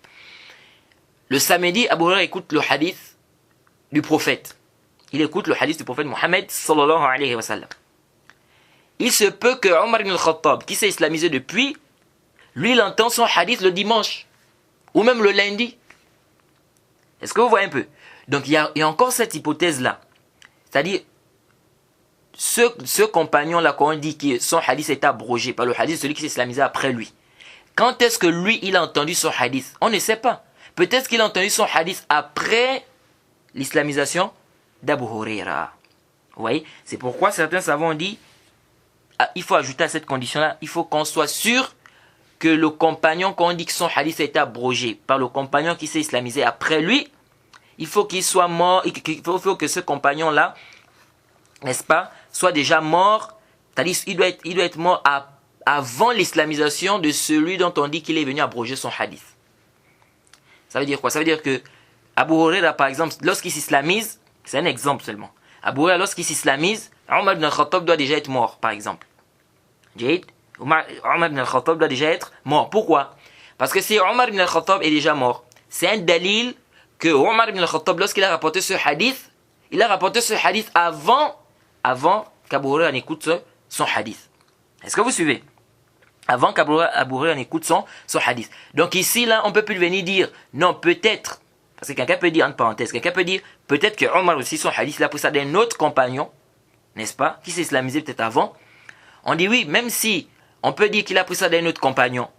[SPEAKER 1] Le samedi, Abu Huraira écoute le hadith du prophète. Il écoute le hadith du prophète Mohammed sallallahu alayhi wa sallam. Il se peut que Omar ibn al-Khattab, qui s'est islamisé depuis, lui, il entend son hadith le dimanche. Ou même le lundi. Est-ce que vous voyez un peu? Donc il y a encore cette hypothèse-là. C'est-à-dire, ce compagnon-là, quand on dit que son hadith est abrogé par le hadith, celui qui s'est islamisé après lui, quand est-ce que lui, il a entendu son hadith? On ne sait pas. Peut-être qu'il a entendu son hadith après l'islamisation d'Abu Huraira. Vous voyez? C'est pourquoi certains savants ont dit, il faut ajouter à cette condition-là, il faut qu'on soit sûr que le compagnon, quand on dit que son hadith a été abrogé par le compagnon qui s'est islamisé après lui, il faut qu'il soit mort, il faut que ce compagnon-là, n'est-ce pas, soit déjà mort, c'est-à-dire il doit être mort avant l'islamisation de celui dont on dit qu'il est venu abroger son hadith. Ça veut dire quoi? Ça veut dire que Abu Huraira, par exemple, lorsqu'il s'islamise, c'est un exemple seulement. Abu Huraira, lorsqu'il s'islamise, Omar ibn al-Khattab doit déjà être mort, par exemple. Omar ibn al-Khattab doit déjà être mort. Pourquoi? Parce que si Omar ibn al-Khattab est déjà mort, c'est un dalil que Omar ibn al-Khattab, lorsqu'il a rapporté ce hadith, il a rapporté ce hadith avant qu'Abu Huraira n'écoute son hadith. Est-ce que vous suivez? Avant qu'Abu Huraira n'écoute son hadith. Donc ici, là, on ne peut plus venir dire, non, peut-être, parce que quelqu'un peut dire, entre parenthèses, quelqu'un peut dire, peut-être que Omar aussi, son hadith, il a pris ça d'un autre compagnon, n'est-ce pas, qui s'est islamisé peut-être avant. On dit oui, même si on peut dire qu'il a pris ça d'un autre compagnon,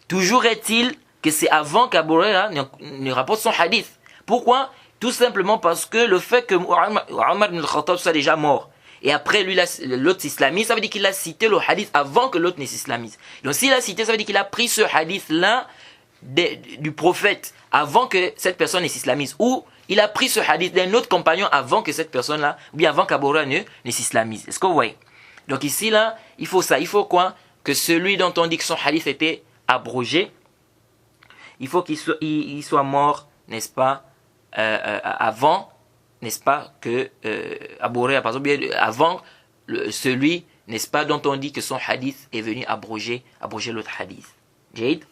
[SPEAKER 1] toujours est-il que c'est avant qu'Abu Huraira ne rapporte son hadith. Pourquoi? Tout simplement parce que le fait que Omar ibn al-Khattab soit déjà mort, et après lui l'autre s'islamise, ça veut dire qu'il a cité le hadith avant que l'autre ne s'islamise. Donc s'il a cité, ça veut dire qu'il a pris ce hadith-là du prophète avant que cette personne ne s'islamise. Ou il a pris ce hadith d'un autre compagnon avant que cette personne-là, ou bien avant qu'Abu Huraira ne s'islamise. Est-ce que vous voyez? Donc ici, là, il faut ça. Il faut quoi? Que celui dont on dit que son hadith était abrogé, il faut qu'il soit mort, n'est-ce pas, avant, n'est-ce pas, que Abu Huraira, par exemple, avant celui, n'est-ce pas, dont on dit que son hadith est venu abroger l'autre hadith. Jade.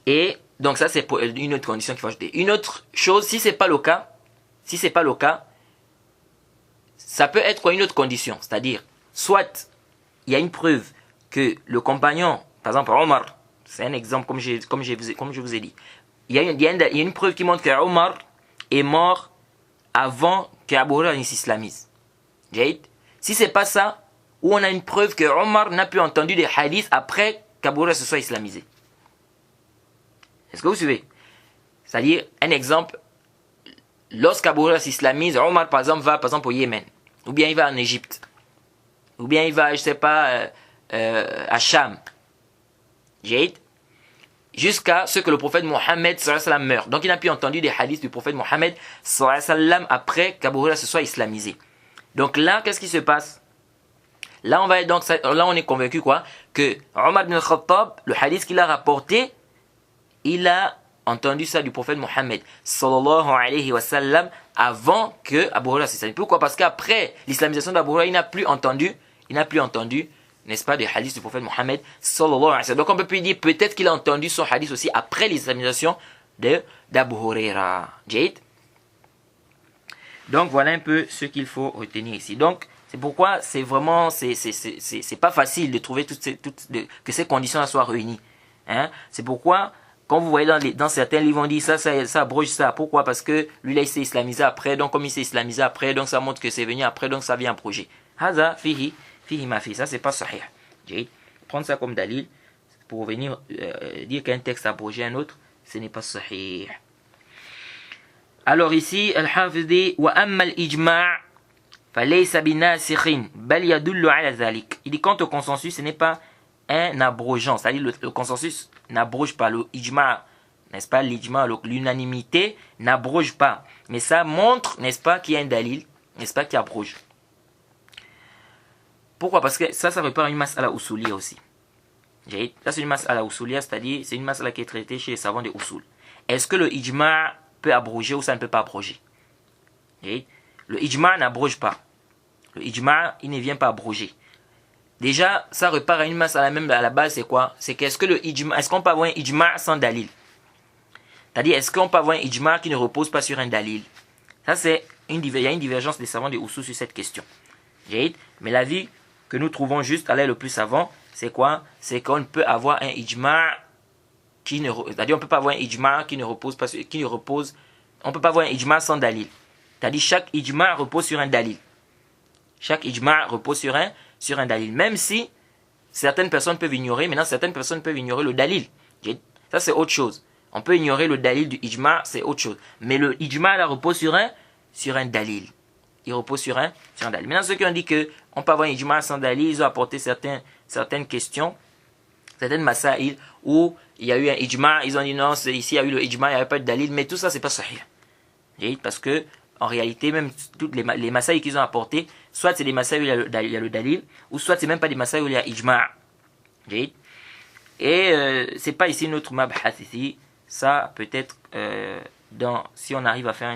[SPEAKER 1] Et donc ça, c'est une autre condition qu'il faut ajouter. Une autre chose, si c'est pas le cas, ça peut être quoi, une autre condition, c'est-à-dire, soit il y a une preuve que le compagnon, par exemple Omar, c'est un exemple comme je vous ai dit, il y a une preuve qui montre que Omar est mort avant qu'Abu Huraira ne s'islamise. Si c'est pas ça, ou on a une preuve que Omar n'a plus entendu des hadiths après qu'Abu Huraira se soit islamisé. Est-ce que vous suivez? C'est-à-dire, un exemple, lorsqu'Abu Huraira s'islamise, Omar par exemple va au Yémen, ou bien il va en Égypte, ou bien il va, je sais pas, à Cham, jusqu'à ce que le prophète Mohammed meure. Donc il n'a plus entendu des hadiths du prophète Mohammed après qu'Abu Huraira se soit islamisé. Donc là, qu'est-ce qui se passe? Là, on est convaincu quoi? Que Omar ibn al-Khattab, le hadith qu'il a rapporté, il a entendu ça du prophète Mohammed sallallahu alayhi wa sallam avant que Abu Huraira s'islamise. Pourquoi? Parce qu'après l'islamisation d'Abu Huraira, il n'a plus entendu, n'est-ce pas, des hadiths du prophète Mohammed sallallahu alayhi wa sallam. Donc on peut plus dire peut-être qu'il a entendu son hadith aussi après l'islamisation d'Abu Huraira. Jade. Donc voilà un peu ce qu'il faut retenir ici. Donc c'est pourquoi c'est vraiment c'est pas facile de trouver que ces conditions soient réunies. Hein? C'est pourquoi quand vous voyez dans certains livres, on dit ça abroge ça. Pourquoi? Parce que lui là il s'est islamisé après, donc comme il s'est islamisé après, donc ça montre que c'est venu après, donc ça vient abroger. Haza fihi ma fi, ça c'est pas sahih. Prendre ça comme dalil pour venir dire qu'un texte a abrogé un autre, ce n'est pas sahih. Alors ici, Al-Hafiz dit wa amma al-ijma' falaysa binasikhin bal yadullu ala dhalik. Il dit quant au consensus, ce n'est pas un abrogeant, c'est-à-dire le consensus n'abroge pas, le ijma', n'est-ce pas, l'ijma', l'unanimité n'abroge pas, mais ça montre, n'est-ce pas, qu'il y a un dalil, n'est-ce pas, qui abroge. Pourquoi? Parce que ça répare une mas'ala usuliya aussi. Ça c'est une mas'ala usuliya, c'est-à-dire c'est une mas'ala qui est traitée chez les savants de usul. Est-ce que le ijma' peut abroger ou ça ne peut pas abroger? Le ijma' n'abroge pas. Le ijma' il ne vient pas abroger. Déjà, ça repart à une mas'ala même à la base, c'est quoi? C'est qu'est-ce que le ijma', est-ce qu'on peut avoir un ijma' sans dalil? C'est-à-dire, est-ce qu'on peut avoir un ijma' qui ne repose pas sur un dalil? Ça c'est il y a une divergence des savants de usul sur cette question. Mais l'avis que nous trouvons juste à l'air le plus savant, c'est quoi? C'est qu'on peut avoir un ijma' c'est-à-dire on peut pas avoir un ijma' qui ne repose pas sur, on peut pas avoir un ijma' sans dalil. C'est-à-dire chaque ijma' repose sur un dalil. Chaque ijma' repose sur un dalil. Même si certaines personnes peuvent ignorer, maintenant certaines personnes peuvent ignorer le dalil. Ça c'est autre chose. On peut ignorer le dalil du ijma', c'est autre chose. Mais le ijma' là repose sur un dalil. Il repose sur un dalil. Maintenant ceux qui ont dit qu'on peut avoir un ijma' sans dalil, ils ont apporté certaines questions, certaines masaïl où il y a eu un ijma', ils ont dit non, ici il y a eu le ijma', il n'y avait pas de dalil, mais tout ça c'est pas sahih. Parce que en réalité, même toutes les masaïl qu'ils ont apportés, soit c'est des masaïl où il y a le dalil, ou soit c'est même pas des masaïl où il y a ijma'. Et c'est pas ici notre mabhath ici. Ça peut-être si on arrive à faire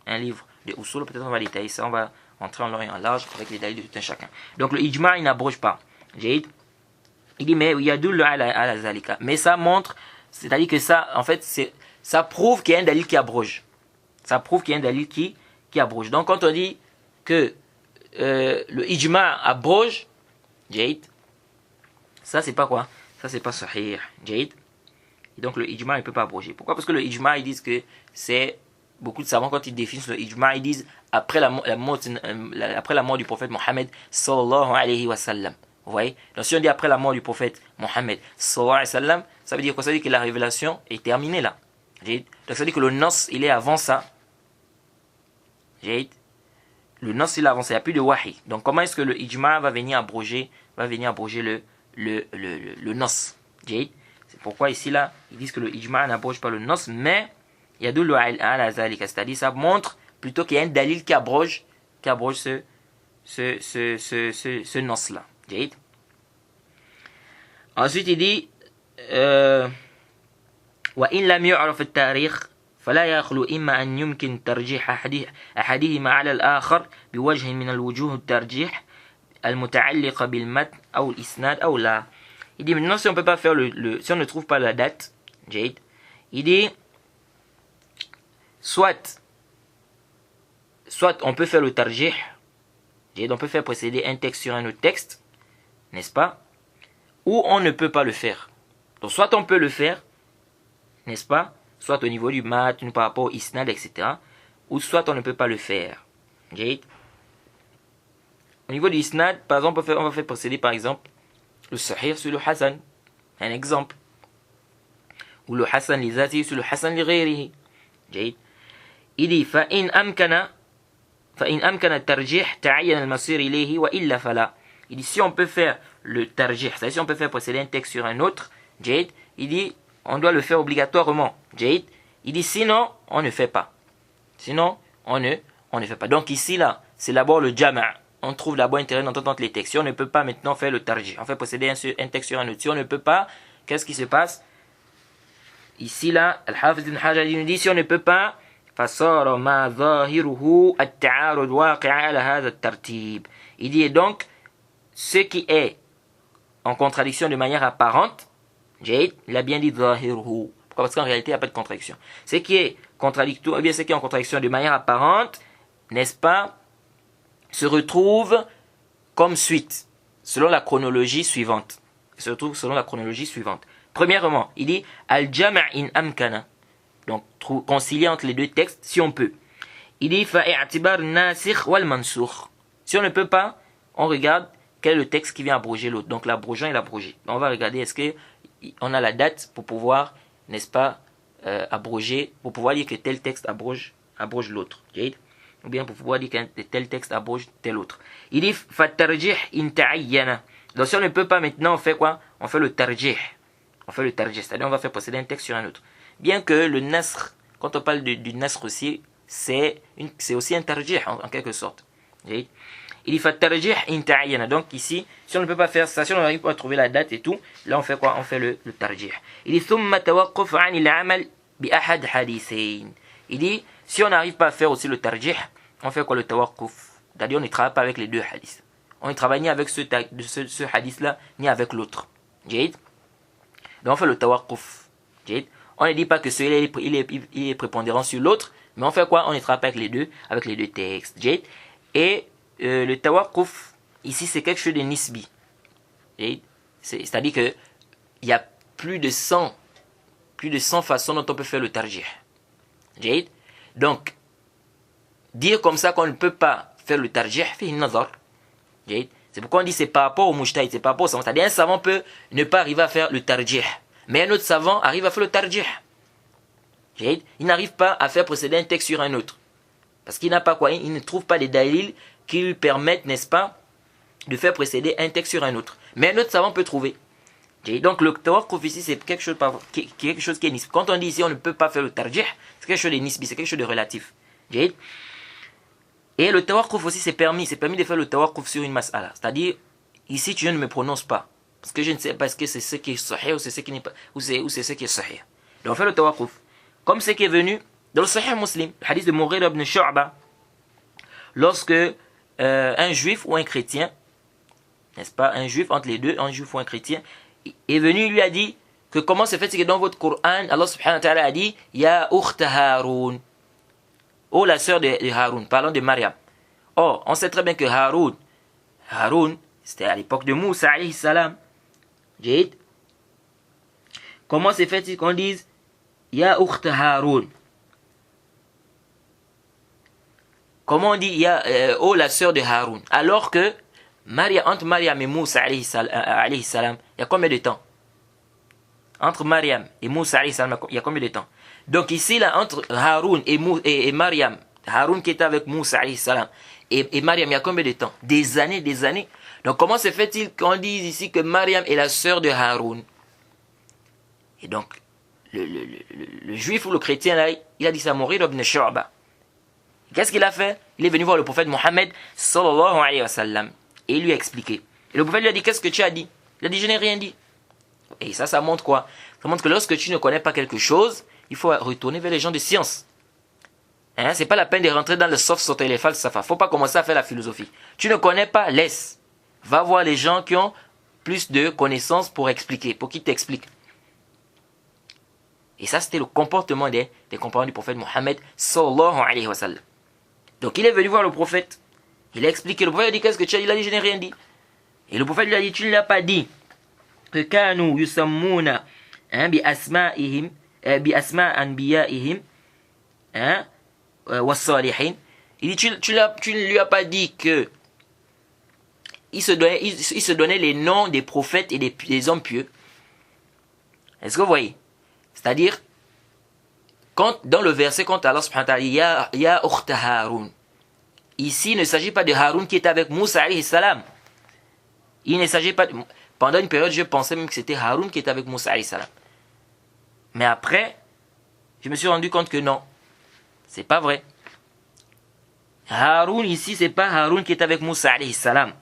[SPEAKER 1] un livre de usul, peut-être on va détailler ça, on va entrer en long et en large avec les dalils de tout un chacun. Donc le ijma' il n'abroge pas. Il dit mais il y a double à la zalika. Mais ça montre, c'est-à-dire que ça, en fait, ça prouve qu'il y a un dalil qui abroge. Ça prouve qu'il y a un dalil qui abroge. Donc quand on dit que le ijma' abroge, ça c'est pas quoi? Ça c'est pas sahih. Et donc le ijma' il peut pas abroger. Pourquoi? Parce que le ijma' ils disent que c'est, beaucoup de savants quand ils définissent le ijma' ils disent après la mort du prophète Mohammed sallallahu alayhi wa sallam. Vous voyez? Donc si on dit après la mort du prophète Mohammed sallallahu alayhi wa sallam, ça veut dire quoi? Ça veut dire que la révélation est terminée là. Donc ça veut dire que le nas il est avant ça. Le nas il est avant ça, il n'y a plus de wahi. Donc comment est-ce que le ijma' va venir abroger le nas? C'est pourquoi ici là, ils disent que le ijma' n'abroge pas le nas, mais il y a double à la zalika, c'est-à-dire ça montre plutôt qu'il y a un dalil qui abroge ce nas là. Ensuite il dit وإن لم يعرف التاريخ فلا يخلو إما أن يمكن ترجيح أحدهما على الآخر بوجه من الوجوه الترجيح المتعلقة بالمتن أو الإسناد أو لا. Il dit maintenant si on peut pas faire si on ne trouve pas la date, il dit soit on peut faire le tarjih, on peut faire précéder un texte sur un autre texte, n'est-ce pas? Ou on ne peut pas le faire. Donc soit on peut le faire, n'est-ce pas? Soit au niveau du matn, par rapport au isnad, etc. Ou soit on ne peut pas le faire. Au niveau du isnad, par exemple, on va faire procéder par exemple le sahih sur le hasan. Un exemple. Ou le hasan li zati sur le hasan li ghayrihi. Il dit فإن أمكن الترجيح تعين المصير إليه وإلا فلا. Il dit si on peut faire le tarjih, c'est-à-dire si on peut faire procéder un texte sur un autre, il dit on doit le faire obligatoirement. Il dit sinon on ne fait pas. Sinon on ne fait pas. Donc ici là, c'est d'abord le jama'. On trouve d'abord intérêt d'entendre entre les textes. Si on ne peut pas maintenant faire le tarjih, on fait procéder un texte sur un autre. Si on ne peut pas, qu'est-ce qui se passe? Ici là, Al-Hafiz ibn Hajar nous dit si on ne peut pas, فصار ما ظاهره التعارض واقع على هذا الترتيب. Il dit et donc ce qui est en contradiction de manière apparente, il a bien dit zahiruhu. Pourquoi? Parce qu'en réalité, il n'y a pas de contradiction. Ce qui est contradictoire, eh bien, ce qui est en contradiction de manière apparente, n'est-ce pas, se retrouve comme suite, selon la chronologie suivante. Se retrouve selon la chronologie suivante. Premièrement, il dit al-jama' in amkana. Donc, concilier entre les deux textes, si on peut. Il dit fa'i'tibar nasikh wal mansukh. Si on ne peut pas, on regarde quel est le texte qui vient abroger l'autre. Donc, l'abrogeant et l'abrogé. On va regarder est-ce que on a la date pour pouvoir, n'est-ce pas, abroger, pour pouvoir dire que tel texte abroge l'autre. Ou bien pour pouvoir dire que tel texte abroge tel autre. Il dit fatarjih in ta'ayyana. Donc si on ne peut pas maintenant, on fait quoi? On fait le tarjih. C'est-à-dire on va faire procéder un texte sur un autre. Bien que le nasr, quand on parle du nasr aussi, c'est aussi un tarjih en quelque sorte. Il dit fatarjih in ta'ayyana. Donc ici, si on ne peut pas faire ça, si on n'arrive pas à trouver la date et tout, là on fait quoi? On fait le tarjih. Il dit thumma tawaqquf 'an al-'amal bi ahad hadithain. Il dit si on n'arrive pas à faire aussi le tarjih, on fait quoi? Le tawaqquf. C'est-à-dire on ne travaille pas avec les deux hadiths. On ne travaille ni avec ce hadith-là, ni avec l'autre. Donc on fait le tawaqquf. On ne dit pas que celui-là il est prépondérant sur l'autre, mais on fait quoi? On ne travaille pas avec les deux textes. Et le tawaqquf, ici c'est quelque chose de nisbi. C'est-à-dire qu'il y a plus de 100 façons dont on peut faire le tarjih. Donc, dire comme ça qu'on ne peut pas faire le tarjih, fait une nazar. C'est pourquoi on dit c'est par rapport au mujtahid, c'est par rapport au savant. C'est-à-dire un savant peut ne pas arriver à faire le tarjih, mais un autre savant arrive à faire le tarjih. Il n'arrive pas à faire précéder un texte sur un autre. Parce qu'il n'a pas quoi, il ne trouve pas les dalils qui lui permettent, n'est-ce pas, de faire précéder un texte sur un autre. Mais un autre savant peut trouver. Donc le tawaqquf ici, c'est quelque chose qui est nisbi. Quand on dit ici on ne peut pas faire le tarjih, c'est quelque chose de nisbi, c'est quelque chose de relatif. Et le tawaqquf aussi c'est permis de faire le tawaqquf sur une mas'ala. C'est-à-dire, ici tu ne me prononces pas. Parce que je ne sais pas ce que c'est ce qui est sahih ou c'est ce qui n'est pas, ou c'est ce qui est sahih. Donc on fait le tawaqquf. Comme ce qui est venu dans le Sahih Muslim, le hadith de Mughira ibn Shu'ba, lorsque un juif ou un chrétien, n'est-ce pas, un juif entre les deux, un juif ou un chrétien, est venu, lui a dit que comment se fait-il que dans votre Coran, Allah subhanahu wa ta'ala a dit Ya ukhta Haroun, oh la sœur de Haroun, parlant de Mariam. Or, on sait très bien que Haroun, c'était à l'époque de Moussa alayhi salam. Comment se fait-il qu'on dise Ya ukhta Haroun? Comment on dit oh la sœur de Haroun? Alors que entre Mariam et Moussa alayhi salam, il y a combien de temps? Entre Mariam et Moussa alayhi salam, il y a combien de temps? Donc ici, là, entre Haroun et Mariam, Haroun qui était avec Moussa alayhi salam, et Mariam, il y a combien de temps? Des années, des années. Donc comment se fait-il qu'on dise ici que Mariam est la sœur de Haroun? Et donc, le juif ou le chrétien, là, il a dit ça à Mughira ibn Shu'ba. Qu'est-ce qu'il a fait? Il est venu voir le prophète Mohammed sallallahu alayhi wa sallam et il lui a expliqué. Et le prophète lui a dit, qu'est-ce que tu as dit? Il a dit, je n'ai rien dit. Et ça montre quoi? Ça montre que lorsque tu ne connais pas quelque chose, il faut retourner vers les gens de science. C'est pas la peine de rentrer dans le soft sauter les falsafas. Il ne faut pas commencer à faire la philosophie. Tu ne connais pas, laisse. Va voir les gens qui ont plus de connaissances pour expliquer, pour qu'ils t'expliquent. Et ça, c'était le comportement des compagnons du prophète Mohammed sallallahu alayhi wa sallam. Donc il est venu voir le prophète. Il a expliqué. Le prophète a dit, qu'est-ce que tu as dit? Il a dit, je n'ai rien dit. Et le prophète lui a dit, tu ne l'as pas dit que kanu yusammuna bi asma'ihim bi asma' anbiya'ihim was salihin. Il dit, tu ne lui as pas dit que il se donnait les noms des prophètes et des hommes pieux. Est-ce que vous voyez? C'est-à-dire, dans le verset, quand Allah subhanahu wa ta'ala dit Ya ukhta Haroun, ici, il ne s'agit pas de Haroun qui était avec Moussa alayhi salam. Il ne s'agit pas pendant une période, je pensais même que c'était Haroun qui était avec Moussa alayhi salam. Mais après, je me suis rendu compte que non, c'est pas vrai. Haroun ici, c'est pas Haroun qui est avec Moussa alayhi salam.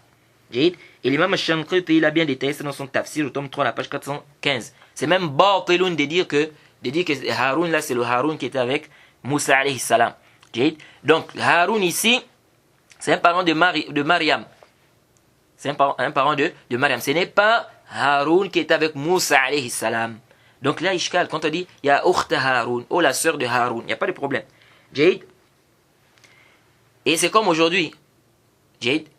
[SPEAKER 1] Et l'imam al-Shanqiti, il a bien détaillé ça dans son tafsir, au tome 3, la page 415. C'est même batiloun de dire que Haroun là, c'est le Haroun qui était avec Moussa alayhi salam. Donc Haroun ici, c'est un parent de Mariam. C'est un parent de Mariam. Ce n'est pas Haroun qui est avec Moussa alayhi salam. Donc là, Ishkal, quand on dit Ya ukhta Haroun, oh la sœur de Haroun, il n'y a pas de problème. Et c'est comme aujourd'hui.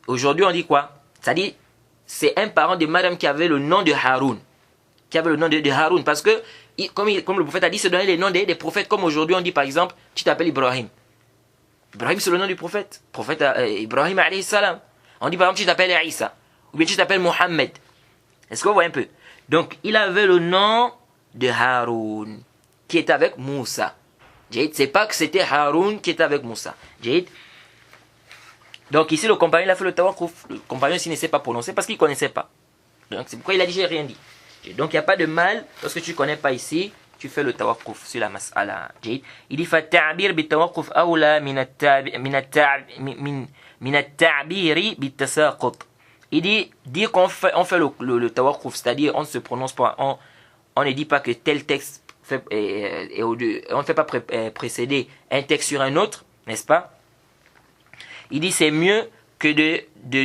[SPEAKER 1] Aujourd'hui, on dit quoi? C'est-à-dire, c'est un parent de Mariam qui avait le nom de Haroun. Parce que, comme le prophète a dit, se donner les noms des prophètes. Comme aujourd'hui, on dit par exemple, tu t'appelles Ibrahim. Ibrahim, c'est le nom du prophète. Prophète Ibrahim alayhi salam. On dit par exemple, tu t'appelles Isa. Ou bien tu t'appelles Mohammed. Est-ce que vous voyez un peu? Donc, il avait le nom de Haroun, qui est avec Moussa. C'est pas que c'était Haroun qui était avec Moussa. Donc ici, le compagnon, il a fait le tawaqquf. Le compagnon ici ne sait pas prononcer parce qu'il ne connaissait pas. Donc c'est pourquoi il a dit, j'ai rien dit. Donc il n'y a pas de mal, lorsque tu ne connais pas ici, tu fais le tawaqquf sur la mas'ala. Il dit, فَالتَّعْبِيرِ بِالتَّوَقُّفِ أَوْلَى مِنَ التَّعْبِيرِ بِالتَّسَاقُطِ. Il dit, dire qu'on fait le tawaqquf, c'est-à-dire on ne se prononce pas, on ne dit pas que tel texte, on ne fait pas précéder un texte sur un autre, n'est-ce pas? Il dit c'est mieux que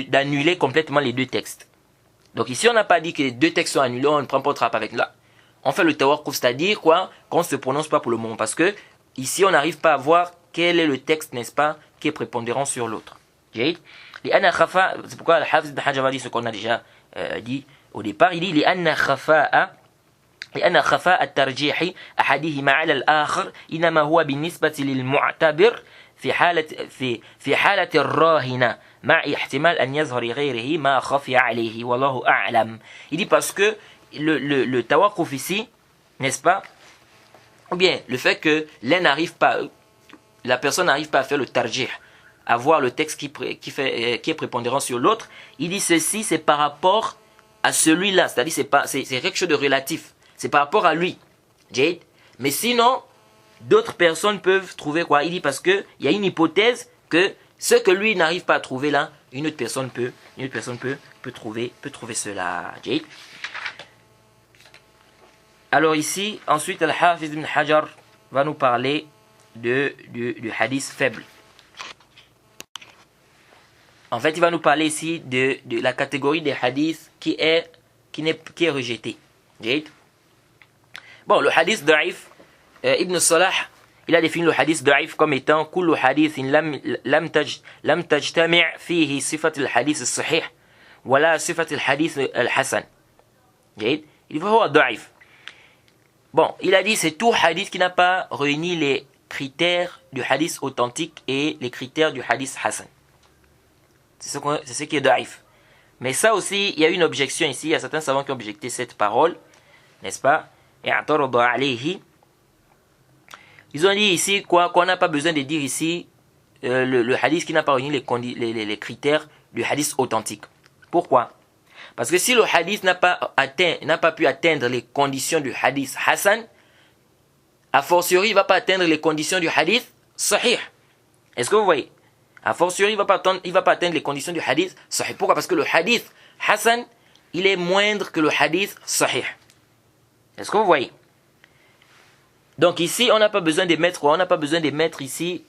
[SPEAKER 1] d'annuler complètement les deux textes. Donc ici on n'a pas dit que les deux textes sont annulés, on ne prend pas de rap avec là. On fait le tawaqquf, c'est-à-dire quoi? Qu'on ne se prononce pas pour le moment. Parce que ici on n'arrive pas à voir quel est le texte, n'est-ce pas, qui est prépondérant sur l'autre. C'est pourquoi Al-Hafiz ibn Hajar dit ce qu'on a déjà dit au départ. Il dit لأن خفاء الترجيح أحدهما على الآخر إنما هو بالنسبة للمعتبر في حالة الراهنة مع احتمال أن يظهر لغيره ما خفي عليه والله أعلم. Il dit parce que le tawakuf ici, n'est-ce pas, ou bien le fait que l'un n'arrive pas, la personne n'arrive pas à faire le tarjih, à voir le texte qui est prépondérant sur l'autre, il dit ceci c'est par rapport à celui-là, c'est-à-dire c'est quelque chose de relatif, c'est par rapport à lui, Jade. Mais sinon, d'autres personnes peuvent trouver quoi? Il dit parce que il y a une hypothèse que ce que lui n'arrive pas à trouver là, une autre personne peut trouver cela, Jade. Alors ici, ensuite, Al-Hafiz ibn Hajar va nous parler du hadith faible. En fait, il va nous parler ici de la catégorie des hadiths qui est rejetée. Bon, le hadith da'if, Ibn Salah, il a défini le hadith da'if comme étant kullu hadithin lam tajtami' fihi sifat al-hadith al-sahih wala sifat al-hadith al-hasan. Il va voir da'if. Bon, il a dit c'est tout hadith qui n'a pas réuni les critères du hadith authentique et les critères du hadith hassan. C'est ce qui est da'if. Mais ça aussi, il y a une objection ici. Il y a certains savants qui ont objecté cette parole, n'est-ce pas? Et ils ont dit ici quoi, qu'on n'a pas besoin de dire ici le hadith qui n'a pas réuni les critères du hadith authentique. Pourquoi? Parce que si le hadith n'a pas pu atteindre les conditions du hadith hassan, a fortiori il ne va pas atteindre les conditions du hadith sahih. Est-ce que vous voyez? A fortiori il ne va pas atteindre les conditions du hadith sahih. Pourquoi? Parce que le hadith hassan, il est moindre que le hadith sahih. Est-ce que vous voyez? Donc ici, on n'a pas besoin de mettre ici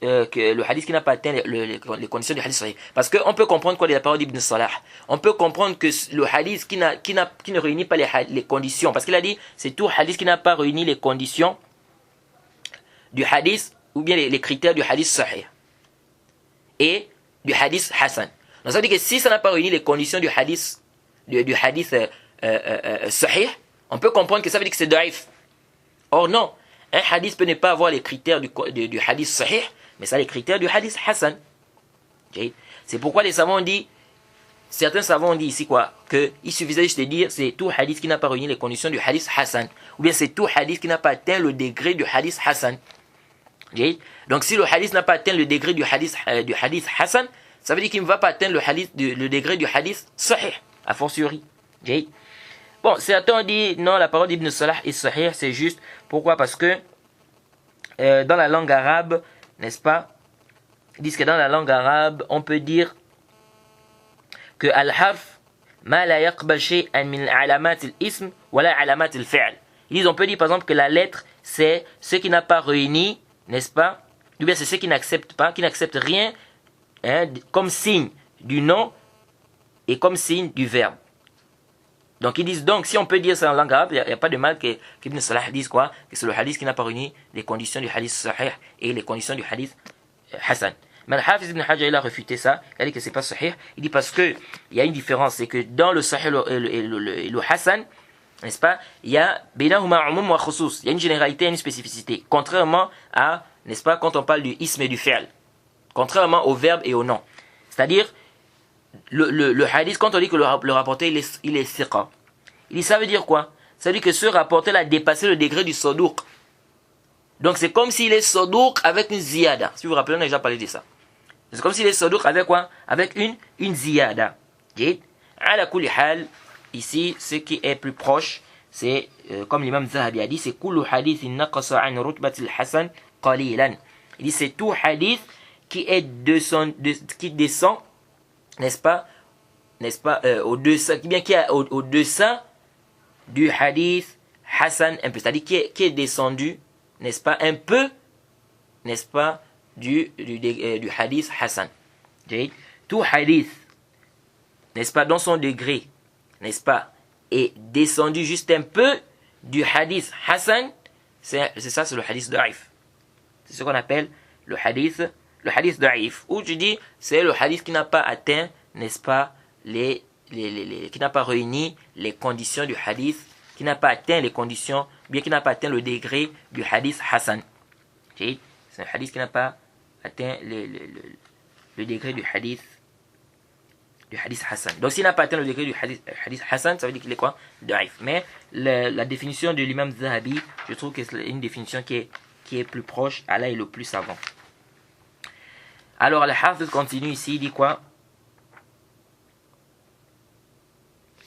[SPEAKER 1] que le hadith qui n'a pas atteint les conditions du hadith sahih. Parce qu'on peut comprendre quoi de la parole d'Ibn Salah. On peut comprendre que le hadith qui ne réunit pas les conditions, parce qu'il a dit c'est tout hadith qui n'a pas réuni les conditions du hadith, ou bien les critères du hadith sahih et du hadith hassan. Donc ça veut dire que si ça n'a pas réuni les conditions du hadith sahih, on peut comprendre que ça veut dire que c'est da'if. Or non, un hadith peut ne pas avoir les critères du hadith sahih, mais ça a les critères du hadith hassan. Okay? C'est pourquoi certains savants ont dit ici quoi, qu'il suffisait juste de dire c'est tout hadith qui n'a pas réuni les conditions du hadith hassan, ou bien c'est tout hadith qui n'a pas atteint le degré du hadith hassan. Okay? Donc si le hadith n'a pas atteint le degré du hadith hassan, ça veut dire qu'il ne va pas atteindre le degré du hadith sahih, a fortiori. Okay? Bon, certains ont dit non, la parole d'Ibn Salah est sahih, c'est juste. Pourquoi? Parce que dans la langue arabe, n'est-ce pas, ils disent que dans la langue arabe, on peut dire que al-harf ma la yaqbal shay'an min alamat al-ism wala alamat al-fi'l. Ils disent, on peut dire par exemple que la lettre c'est ce qui n'a pas réuni, n'est-ce pas, ou bien c'est ce qui n'accepte pas, qui n'accepte rien comme signe du nom et comme signe du verbe. Donc ils disent donc si on peut dire ça en langue arabe, il n'y a pas de mal qu'Ibn Salah dise quoi, que c'est le hadith qui n'a pas réuni les conditions du hadith sahih et les conditions du hadith hassan. Mais Al-Hafiz ibn Hajar il a réfuté ça, il a dit que c'est pas sahih. Il dit parce que il y a une différence, c'est que dans le sahih et le hassan, n'est-ce pas, il y a bainahuma umum wa khusus, il y a une généralité et une spécificité, contrairement à, n'est-ce pas, quand on parle du ism et du fi'l, contrairement au verbe et au nom. C'est-à-dire le hadith, quand on dit que le rapporteur il est thiqa, il dit ça veut dire quoi? Ça veut dire que ce rapporteur a dépassé le degré du saduq. Donc c'est comme s'il est saduq avec une ziyada. Si vous vous rappelez, on a déjà parlé de ça. C'est comme s'il est saduq avec quoi? Avec une ziyada. Ala kulli hal, ici ce qui est plus proche, c'est comme l'imam Zahabi a dit, c'est kullu hadith naqasa an rutbat al-hasan qalilan. Il dit c'est tout hadith qui descend, n'est-ce pas, au-dessus, bien qui est au-dessus du hadith hassan un peu, c'est-à-dire qui est descendu, n'est-ce pas, un peu, n'est-ce pas, du hadith hassan. Tout hadith, n'est-ce pas, dans son degré, n'est-ce pas, est descendu juste un peu du hadith hassan, c'est ça, c'est le hadith da'if. C'est ce qu'on appelle le hadith da'if. Ou tu dis, c'est le hadith qui n'a pas atteint, n'est-ce pas, qui n'a pas réuni les conditions du hadith, qui n'a pas atteint les conditions, bien qui n'a pas atteint le degré du hadith hassan. C'est un hadith qui n'a pas atteint le degré du hadith Hassan. Donc s'il n'a pas atteint le degré du hadith Hassan, ça veut dire qu'il est quoi? Da'if. Mais la définition de l'imam Zahabi, je trouve que c'est une définition qui est plus proche, Allah est le plus savant. Alors, le Hafiz continue ici, il dit quoi?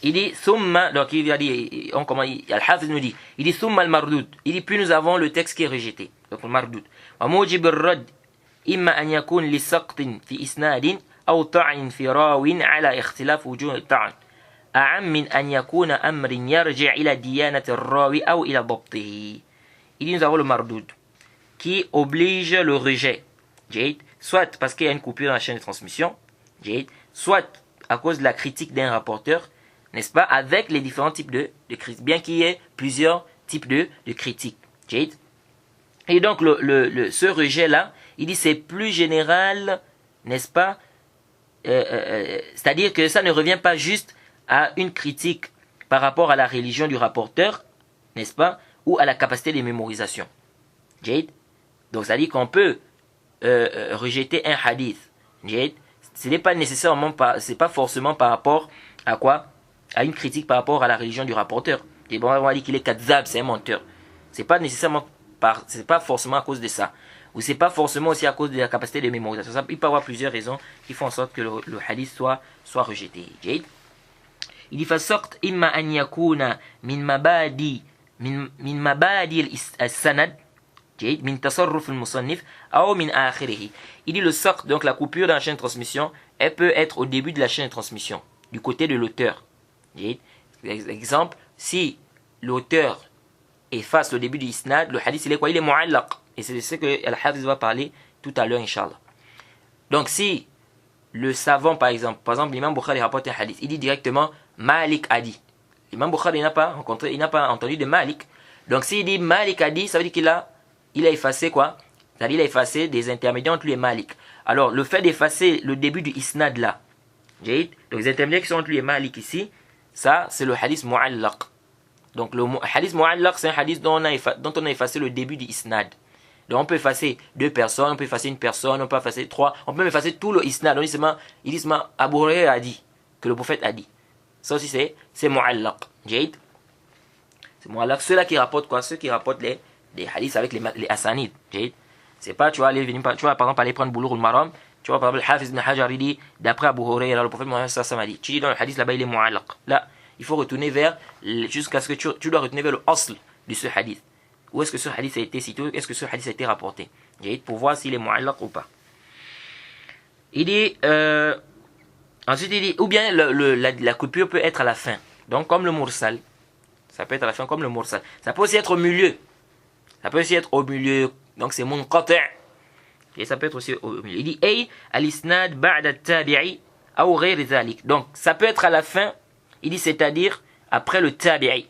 [SPEAKER 1] Il dit, Thumma, donc il a dit, Al-Hafiz nous dit, il dit, Thumma al-Mardoud. Il dit, puis nous avons le texte qui est rejeté. Donc, le Mardoud. Wa mujib al-Rad, imma an yakun li saqtin fi isnadin, aw ta'in fi rawin ala ikhtilaf wujuh al-ta'an. أعم من أن يكون أمر يرجع إلى ديانة الراوي أو إلى ضبطه. Il dit, nous avons le Mardoud, qui oblige le rejet. Soit parce qu'il y a une coupure dans la chaîne de transmission, soit à cause de la critique d'un rapporteur, n'est-ce pas, avec les différents types de critiques, bien qu'il y ait plusieurs types de critiques. Et donc, ce rejet-là, il dit c'est plus général, n'est-ce pas, c'est-à-dire que ça ne revient pas juste à une critique par rapport à la religion du rapporteur, n'est-ce pas, ou à la capacité de mémorisation. Donc, ça dit qu'on peut rejeter un hadith. Ce n'est pas nécessairement, c'est pas forcément par rapport à quoi? À une critique par rapport à la religion du rapporteur. Et bon, on va dire qu'il est kadzab, c'est un menteur. C'est pas nécessairement c'est pas forcément à cause de ça. Ou c'est pas forcément aussi à cause de la capacité de mémorisation. Ça, il peut y avoir plusieurs raisons qui font en sorte que le hadith soit rejeté. Il dit fasaqt imma an yakuna min mabadi al-sanad min tasarruf al-musannif aw min akhirih. Il dit le saqt, donc la coupure dans la chaîne de transmission, elle peut être au début de la chaîne de transmission, du côté de l'auteur. Exemple, si l'auteur efface le début du isnad, le hadith il est quoi? Il est mu'allaq. Et c'est ce que Al-Hafiz va parler tout à l'heure, Inch'Allah. Donc si le savant, par exemple l'imam Bukhari rapporte un hadith, il dit directement Malik a dit. L'imam Bukhari n'a pas entendu de Malik. Donc s'il dit Malik a dit, ça veut dire qu'il a effacé quoi? C'est-à-dire il a effacé des intermédiaires entre lui et Malik. Alors le fait d'effacer le début du isnad là, donc les intermédiaires qui sont entre lui et Malik ici, ça c'est le hadith mu'allaq. Donc le hadith mu'allaq, c'est un hadith dont on a effacé le début du isnad. Donc on peut effacer 2 personnes, on peut effacer une personne, on peut effacer 3, on peut effacer tout le isnad. Donc il dit seulement Abu Hurairah a dit, que le prophète a dit. Ça aussi c'est mu'allaq. C'est mu'allaq. Ceux-là qui rapportent quoi? Ceux qui rapportent les hadiths avec les asanid. C'est pas, tu vas par exemple aller prendre Boulough al-Maram, tu vois par exemple Hafiz ibn Hajar il dit d'après Abu Hurairah le prophète Mohammed sallallahu alayhi wa sallam a dit. Tu dis dans le hadith là-bas il est mu'allaq. Là, il faut retourner jusqu'à ce que tu dois retourner vers le asl de ce hadith. Où est-ce que ce hadith a été cité? Est-ce que ce hadith a été rapporté? Pour voir s'il est mu'allaq ou pas. Il dit, ensuite il dit, ou bien la coupure peut être à la fin. Donc comme le mursal. Ça peut être à la fin comme le mursal. Ça peut aussi être au milieu. Donc c'est munqati'. Et ça peut être aussi au milieu. Il dit, ay al-isnad ba'da at-tabi'i aw ghayr dhalik. Donc ça peut être à la fin. Il dit, c'est-à-dire après le tabi'i.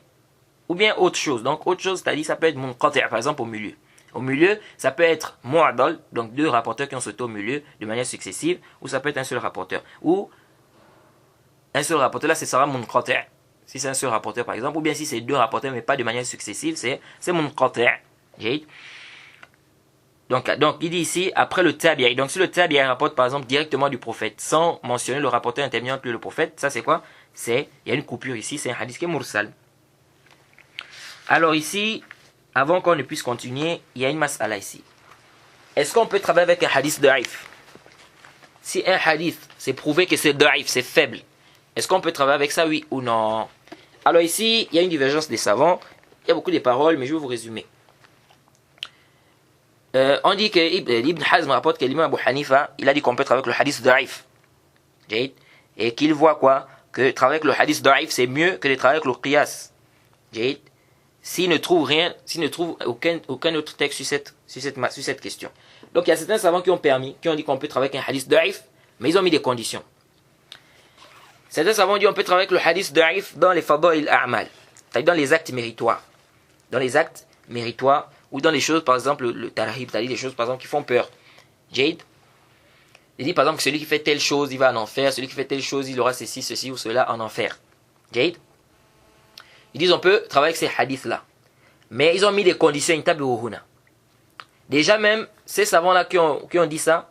[SPEAKER 1] Ou bien autre chose. Donc autre chose, c'est-à-dire ça peut être munqati', par exemple au milieu. Au milieu, ça peut être mu'adal, donc 2 rapporteurs qui ont sauté au milieu de manière successive, ou ça peut être un seul rapporteur. Ou un seul rapporteur, là c'est sera munqati'. Si c'est un seul rapporteur par exemple, ou bien si c'est 2 rapporteurs mais pas de manière successive, c'est munqati'. Donc il dit ici après le tabi'i. Donc si le tabi'i rapporte par exemple directement du prophète sans mentionner le rapporteur intermédiaire entre le prophète, ça c'est quoi? Il y a une coupure ici, c'est un hadith qui est mursal. Alors ici, avant qu'on ne puisse continuer, il y a une mas'ala ici. Est-ce qu'on peut travailler avec un hadith da'if? Si un hadith, c'est prouvé que c'est da'if, c'est faible, est-ce qu'on peut travailler avec ça, oui ou non? Alors ici, il y a une divergence des savants. Il y a beaucoup de paroles, mais je vais vous résumer. On dit que Ibn Hazm rapporte que l'imam Abu Hanifa, il a dit qu'on peut travailler avec le hadith da'if. Et qu'il voit quoi? Que travailler avec le hadith da'if, c'est mieux que de travailler avec le qiyas. S'il ne trouve aucun autre texte sur cette question. Donc il y a certains savants qui ont dit qu'on peut travailler avec un hadith da'if, mais ils ont mis des conditions. Certains savants ont dit qu'on peut travailler avec le hadith da'if dans les fada'il a'mal, c'est-à-dire dans les actes méritoires. Dans les actes méritoires, ou dans les choses, par exemple, le tarhib, c'est-à-dire des choses, par exemple, qui font peur. Il dit, par exemple, que celui qui fait telle chose, il va en enfer, celui qui fait telle chose, il aura ceci ou cela en enfer. Ils disent, on peut travailler avec ces hadiths-là. Mais ils ont mis des conditions, une table au huna. Déjà même, ces savants-là qui ont dit ça,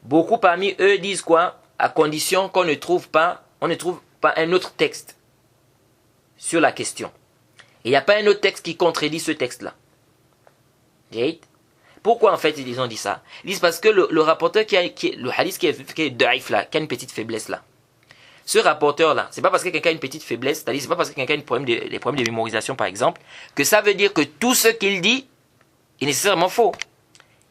[SPEAKER 1] beaucoup parmi eux disent quoi? À condition qu'on ne trouve pas un autre texte sur la question. Et il n'y a pas un autre texte qui contredit ce texte-là. Pourquoi en fait ils ont dit ça? Ils disent parce que le rapporteur le hadith qui est daif là, qui a une petite faiblesse là. Ce rapporteur-là, c'est pas parce que quelqu'un a une petite faiblesse, c'est-à-dire c'est pas parce que quelqu'un a des problèmes de mémorisation par exemple, que ça veut dire que tout ce qu'il dit est nécessairement faux.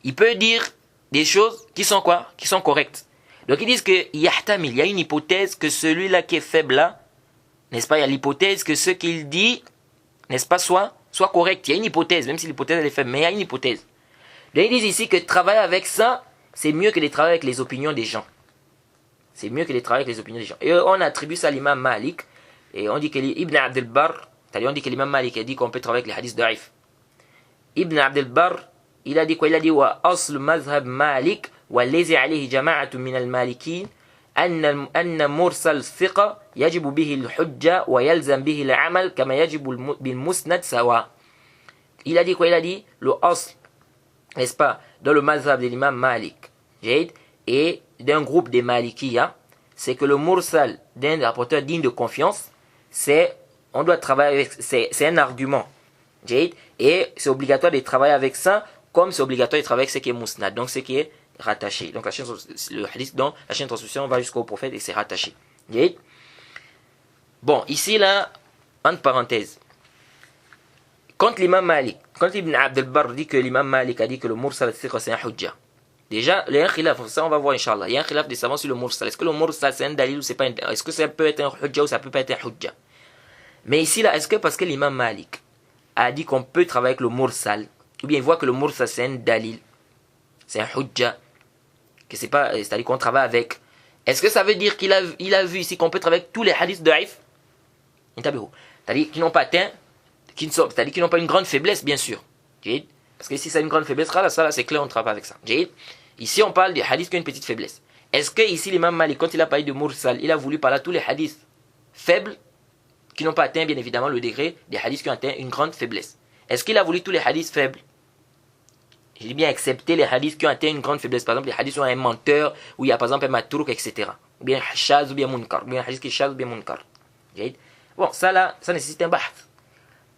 [SPEAKER 1] Il peut dire des choses qui sont quoi? Qui sont correctes. Donc ils disent que il y a une hypothèse que celui-là qui est faible là, n'est-ce pas? Il y a l'hypothèse que ce qu'il dit, n'est-ce pas, soit correct. Il y a une hypothèse, même si l'hypothèse elle est faible, mais il y a une hypothèse. Donc ils disent ici que travailler avec ça, c'est mieux que de travailler avec les opinions des gens. C'est mieux que de travailler avec les opinions des gens. Et on attribue ça à l'imam Malik. Et on dit que Ibn Abdel Barr, c'est-à-dire on dit que l'imam Malik a dit qu'on peut travailler avec les hadiths daif. Ibn Abdel Barr, il a dit quoi? Il a dit wa asl mazhab Malik wa lazi alayhi jama'atu min al-malikin أن مرسل الثقة يجب به الحجة ويلزم به العمل كما يجب بالمسند سواء. Il a dit quoi? Il a dit le asl, n'est-ce pas, dans le mazhab de l'imam Malik et d'un groupe des Malikiya, c'est que le mursal d'un rapporteur digne de confiance, on doit travailler avec, c'est un argument. Et c'est obligatoire de travailler avec ça, comme c'est obligatoire de travailler avec ce qui est musnad, donc ce qui est rattaché. Donc le hadith dans la chaîne de transmission va jusqu'au prophète et c'est rattaché. Bon, ici là, entre parenthèses, quand l'imam Malik, quand Ibn Abdel Barr dit que l'imam Malik a dit que le mursal c'est un hujja, déjà, il y a un khilaf, ça on va voir Inch'Allah, il y a un khilaf des savants sur le mursal. Est-ce que le mursal c'est un dalil ou c'est pas un dalil? Est-ce que ça peut être un hujja ou ça peut pas être un hujja? Mais ici là, est-ce que parce que l'imam Malik a dit qu'on peut travailler avec le mursal, ou bien il voit que le mursal c'est un dalil, c'est un hujja, que c'est pas, c'est-à-dire qu'on travaille avec, est-ce que ça veut dire qu'il a vu ici qu'on peut travailler avec tous les hadiths daif? C'est-à-dire qu'ils n'ont pas atteint, c'est-à-dire qu'ils n'ont pas une grande faiblesse, bien sûr. Parce que si c'est une grande faiblesse, ça là c'est clair, on travaille avec ça. Ici on parle des hadiths qui ont une petite faiblesse. Est-ce que ici l'imam Malik, quand il a parlé de mursal, il a voulu parler à tous les hadiths faibles qui n'ont pas atteint bien évidemment le degré des hadiths qui ont atteint une grande faiblesse? Est-ce qu'il a voulu tous les hadiths faibles? Je dis bien accepter les hadiths qui ont atteint une grande faiblesse. Par exemple, les hadiths où il y a un menteur, où il y a par exemple un matrouk, etc. Ou bien shaz ou bien munkar. Ou bien un hadith qui est shaz ou bien munkar. Bon, ça là, ça nécessite un bahth.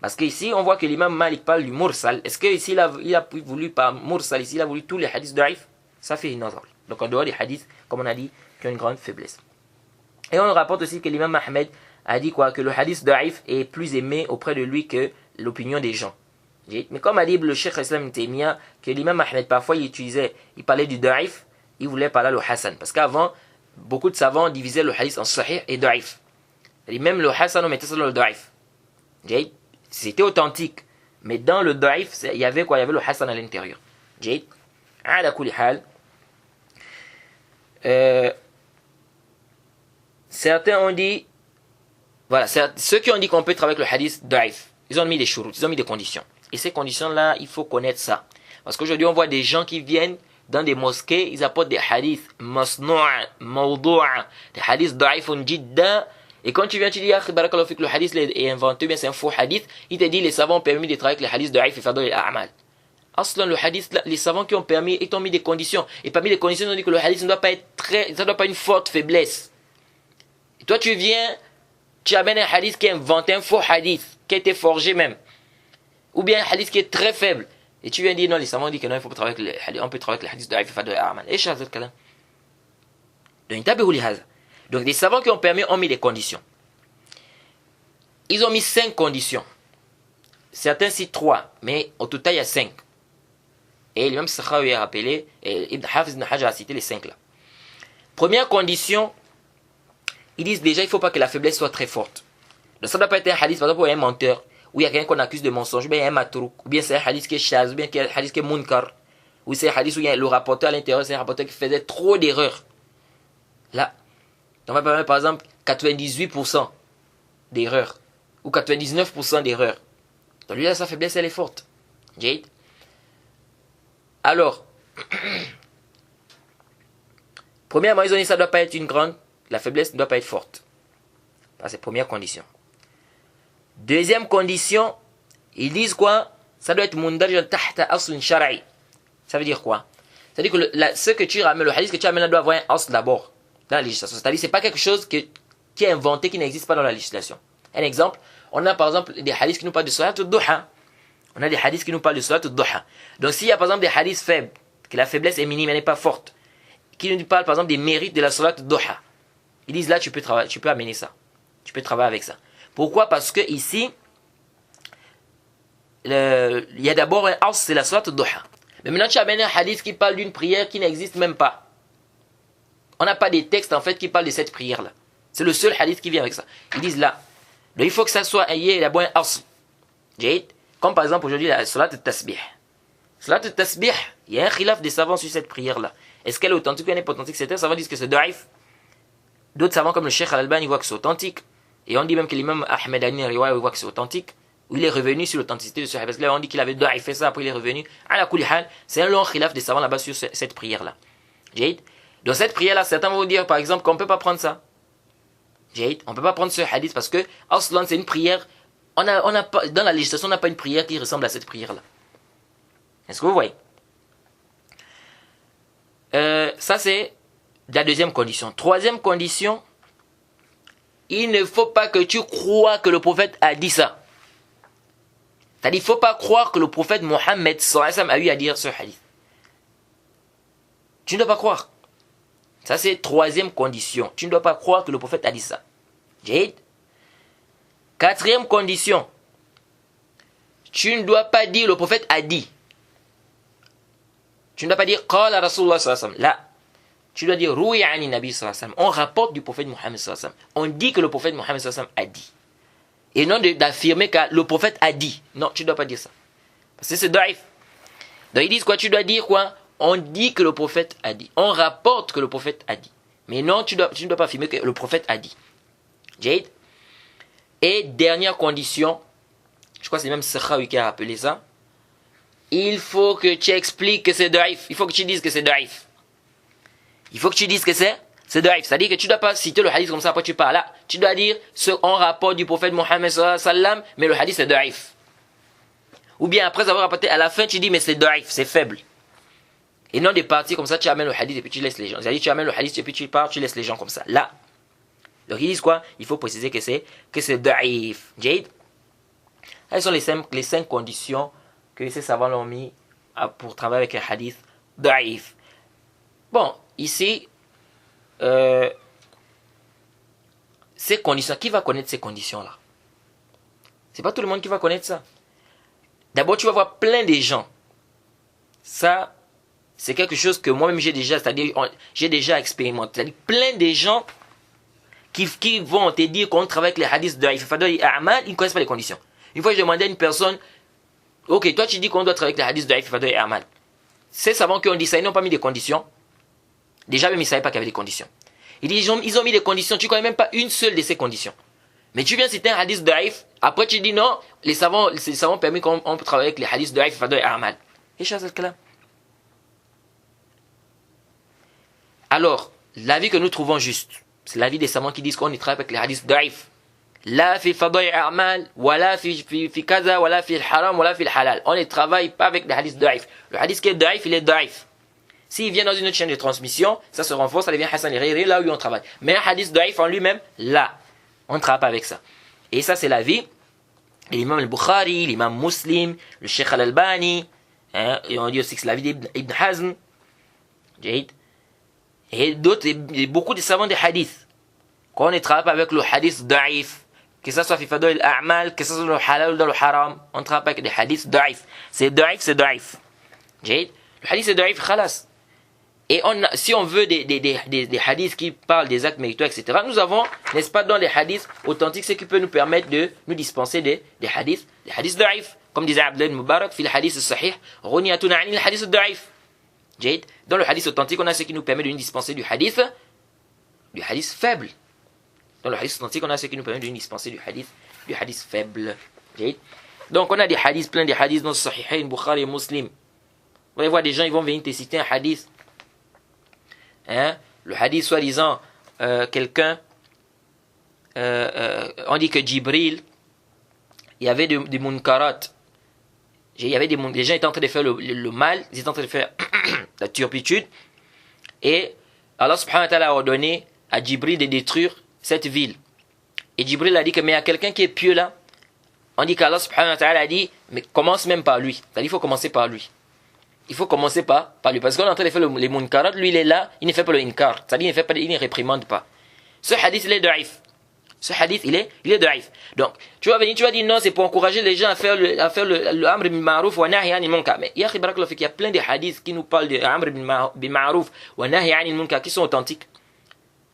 [SPEAKER 1] Parce qu'ici, on voit que l'imam Malik parle du mursal. Est-ce qu'ici, il a voulu par mursal, ici, il a voulu tous les hadiths daif? Ça fait une nazar. Donc, en dehors des hadiths, comme on a dit, qui ont une grande faiblesse. Et on rapporte aussi que l'imam Ahmed a dit quoi? Que le hadith daif est plus aimé auprès de lui que l'opinion des gens. Mais comme a dit le Cheikh Islam Ibn Taymiyyah, que l'imam Ahmed parfois il parlait du daif, il voulait parler le Hassan. Parce qu'avant, beaucoup de savants divisaient le hadith en sahih et daif. Et même le Hassan, on mettait ça dans le daif. C'était authentique. Mais dans le daif, il y avait quoi? Il y avait le Hassan à l'intérieur. Certains ont dit, voilà, ceux qui ont dit qu'on peut travailler avec le hadith daif, ils ont mis des shurut, ils ont mis des conditions. Et ces conditions-là, il faut connaître ça. Parce qu'aujourd'hui, on voit des gens qui viennent dans des mosquées, ils apportent des hadiths masnu'a, mawdu'a, des hadiths da'ifun jidda. Et quand tu viens, tu dis, barakallahu fik, le hadith est inventé, bien c'est un faux hadith, il te dit, les savants ont permis de travailler avec les hadiths da'if et faire dans les a'mal. Aslan, le hadith, les savants qui ont permis, ils t'ont mis des conditions. Et parmi les conditions, ils ont dit que le hadith ne doit pas être ça ne doit pas être une forte faiblesse. Et toi, tu viens, tu amènes un hadith qui est inventé, un faux hadith, qui a été forgé même. Ou bien un hadith qui est très faible. Et tu viens dire non, les savants disent que non, il faut travailler avec les hadiths, on peut travailler avec les hadiths daif et faire de l'a'mal. Et ça, c'est le donc les savants qui ont permis ont mis des conditions. Ils ont mis 5 conditions. Certains citent 3, mais au total il y a 5. Et l'imam Sakhawi a rappelé, et Ibn Hafiz Ibn Hajar a cité les 5 là. Première condition, ils disent déjà il ne faut pas que la faiblesse soit très forte. Donc ça ne doit pas être un hadith, par exemple, où il y a un menteur, où il y a quelqu'un qu'on accuse de mensonge, ou bien il y a un matrouk, ou bien c'est un hadith qui est shaz, ou bien c'est un hadith qui est munkar, ou c'est un hadith où il y a le rapporteur à l'intérieur, c'est un rapporteur qui faisait trop d'erreurs. Là, on va parler par exemple 98% d'erreurs, ou 99% d'erreurs. Donc lui là, sa faiblesse elle est forte. Jade. Alors, premièrement, ils ont dit ça ne doit pas être une grande, la faiblesse ne doit pas être forte. Ça, c'est la première condition. Deuxième condition, ils disent quoi? ça doit être mundarjan tahta aslin shar'i. Ça veut dire quoi? C'est-à-dire que ce que tu ramènes, le hadith que tu ramènes doit avoir un asl d'abord dans la législation. C'est-à-dire que ce n'est pas quelque chose qui est inventé, qui n'existe pas dans la législation. Un exemple, on a par exemple des hadiths qui nous parlent de salat al-duha. On a des hadiths qui nous parlent de salat al-duha. Donc s'il y a par exemple des hadiths faibles, que la faiblesse est minime, elle n'est pas forte, qui nous parlent par exemple des mérites de la salat al-duha, ils disent là tu peux amener ça. Tu peux travailler avec ça. Pourquoi? Parce que ici, il y a d'abord un as, c'est la salat al-duha. Mais maintenant tu amènes un hadith qui parle d'une prière qui n'existe même pas. On n'a pas des textes en fait qui parlent de cette prière-là. C'est le seul hadith qui vient avec ça. Ils disent là, donc il faut que ça soit, il y ait d'abord un as. Comme par exemple aujourd'hui la salat al-tasbih. Salat al-tasbih, il y a un khilaf des savants sur cette prière-là. Est-ce qu'elle est authentique ou elle n'est pas authentique? Certains savants disent que c'est da'if. D'autres savants comme le Cheikh Al-Albani voient que c'est authentique. Et on dit même que l'imam Ahmed Ani Riwaya voit que c'est authentique. Où il est revenu sur l'authenticité de ce hadith. Parce que là on dit qu'il avait da'if ça, après il est revenu. Ala kulli hal, c'est un long khilaf des savants là-bas sur cette prière-là. Dans cette prière-là, certains vont dire par exemple qu'on ne peut pas prendre ça. On ne peut pas prendre ce hadith parce que Aslan c'est une prière. On a pas, dans la législation, on n'a pas une prière qui ressemble à cette prière-là. Est-ce que vous voyez? Ça c'est la deuxième condition. Troisième condition, il ne faut pas que tu crois que le prophète a dit ça. C'est-à-dire, il ne faut pas croire que le prophète Mohammed a eu à dire ce hadith. Tu ne dois pas croire. Ça c'est troisième condition. Tu ne dois pas croire que le prophète a dit ça. Quatrième condition, tu ne dois pas dire le prophète a dit. Tu ne dois pas dire qala Rasulullah sallallahu alayhi wa sallam. Là, tu dois dire rouya ani nabi sallallahu alayhi wa sallam. On rapporte du prophète Mohammed sallallahu alayhi wa sallam. On dit que le prophète Mohammed sallallahu alayhi wa sallam a dit. Et non d'affirmer que le prophète a dit. Non, tu ne dois pas dire ça. Parce que c'est daif. Donc ils disent quoi? Tu dois dire quoi? On dit que le prophète a dit. On rapporte que le prophète a dit. Mais non, tu ne dois pas affirmer que le prophète a dit. Jade. Et dernière condition, je crois que c'est même Sakhawi qui a rappelé ça. Il faut que tu expliques que c'est daif. Il faut que tu dises que c'est daif. Il faut que tu dises que c'est daif. C'est-à-dire que tu ne dois pas citer le hadith comme ça, après tu parles là. Tu dois dire ce en rapport du prophète Mohammed sallallahu alayhi wa sallam, mais le hadith c'est daif. Ou bien après avoir rapporté à la fin, tu dis mais c'est daif, c'est faible. Et non des parties comme ça, tu amènes le hadith et puis tu laisses les gens. C'est-à-dire tu amènes le hadith et puis tu pars, tu laisses les gens comme ça. Là. Donc ils disent quoi? Il faut préciser que c'est daif. Jade. Elles sont les 5 conditions que ces savants l'ont mis pour travailler avec un hadith daif. Bon, ici, ces conditions, qui va connaître ces conditions-là? C'est pas tout le monde qui va connaître ça. D'abord, tu vas voir plein de gens. Ça, c'est quelque chose que moi-même j'ai déjà expérimenté. C'est-à-dire plein de gens qui vont te dire qu'on travaille avec les hadiths daif, ils ne connaissent pas les conditions. Une fois, je demandais à une personne, ok, toi tu dis qu'on doit travailler avec les hadiths daif, et amal. Ces savants qui ont dit ça, ils n'ont pas mis des conditions. Déjà, même ils ne savaient pas qu'il y avait des conditions. Ils ont mis des conditions, tu ne connais même pas une seule de ces conditions. Mais tu viens citer un hadith daif, après tu dis non, les savants permettent qu'on peut travailler avec les hadiths daif, et amal. Et chose c'est là. Alors, l'avis que nous trouvons juste, c'est l'avis des savants qui disent qu'on y travaille avec les hadiths daif. La fi fada'i a'mal, wala fi kaza, wala fi haram, wala fi halal. On ne travaille pas avec les hadiths daif. Le hadith qui est daif, il est daif. S'il vient dans une autre chaîne de transmission, ça se renforce, ça devient Hassan al-Ghayri, là où on travaille. Mais un hadith daif en lui-même, là, on ne travaille pas avec ça. Et ça, c'est l'avis de l'imam al-Bukhari, l'imam Muslim, le Cheikh al-Albani, et on dit aussi que c'est l'avis d'Ibn Hazm, et d'autres, et beaucoup de savants des hadiths, qu'on ne travaille pas avec le hadith daif, que ça soit fi fadail al-a'mal, que ça soit le halal ou dans le haram, on ne travaille pas avec des hadiths daif. C'est daif, c'est daif. Le hadith c'est daif, khalas. Et si on veut des hadiths qui parlent des actes méritoires, etc., nous avons, n'est-ce pas, dans les hadiths authentiques, ce qui peut nous permettre de nous dispenser des hadiths daif. Comme disait Abdullah Mubarak, fi le hadith sahih, runiyatun anil hadith daif. Dans le hadith authentique, on a ce qui nous permet de nous dispenser du hadith faible. Dans le hadith authentique, on a ce qui nous permet de nous dispenser du hadith faible. Donc on a des hadiths, plein de hadiths dans Sahihain, Bukhari et Muslim. Vous allez voir des gens, ils vont venir te citer un hadith. Le hadith, soi-disant, quelqu'un, on dit que Jibril, il y avait des munkarat. Il y avait des gens étaient en train de faire le mal, ils étaient en train de faire la turpitude. Et Allah subhanahu wa ta'ala a ordonné à Djibril de détruire cette ville. Et Djibril a dit que mais il y a quelqu'un qui est pieux là. On dit qu'Allah subhanahu wa ta'ala a dit mais commence même par lui. C'est-à-dire il faut commencer par lui. Il faut commencer par lui. Parce qu'on est en train de faire les munkarat, lui il est là, il ne fait pas le inkar. C'est-à-dire il ne réprimande pas. Ce hadith il est daif. Ce hadith il est daif. Donc tu vas venir, tu vas dire non, c'est pour encourager les gens à faire le amr bil ma'ruf wa nahy anil munkar. Mais il y a plein de hadiths qui nous parlent de amr bil ma'ruf wa nahy anil munkar qui sont authentiques.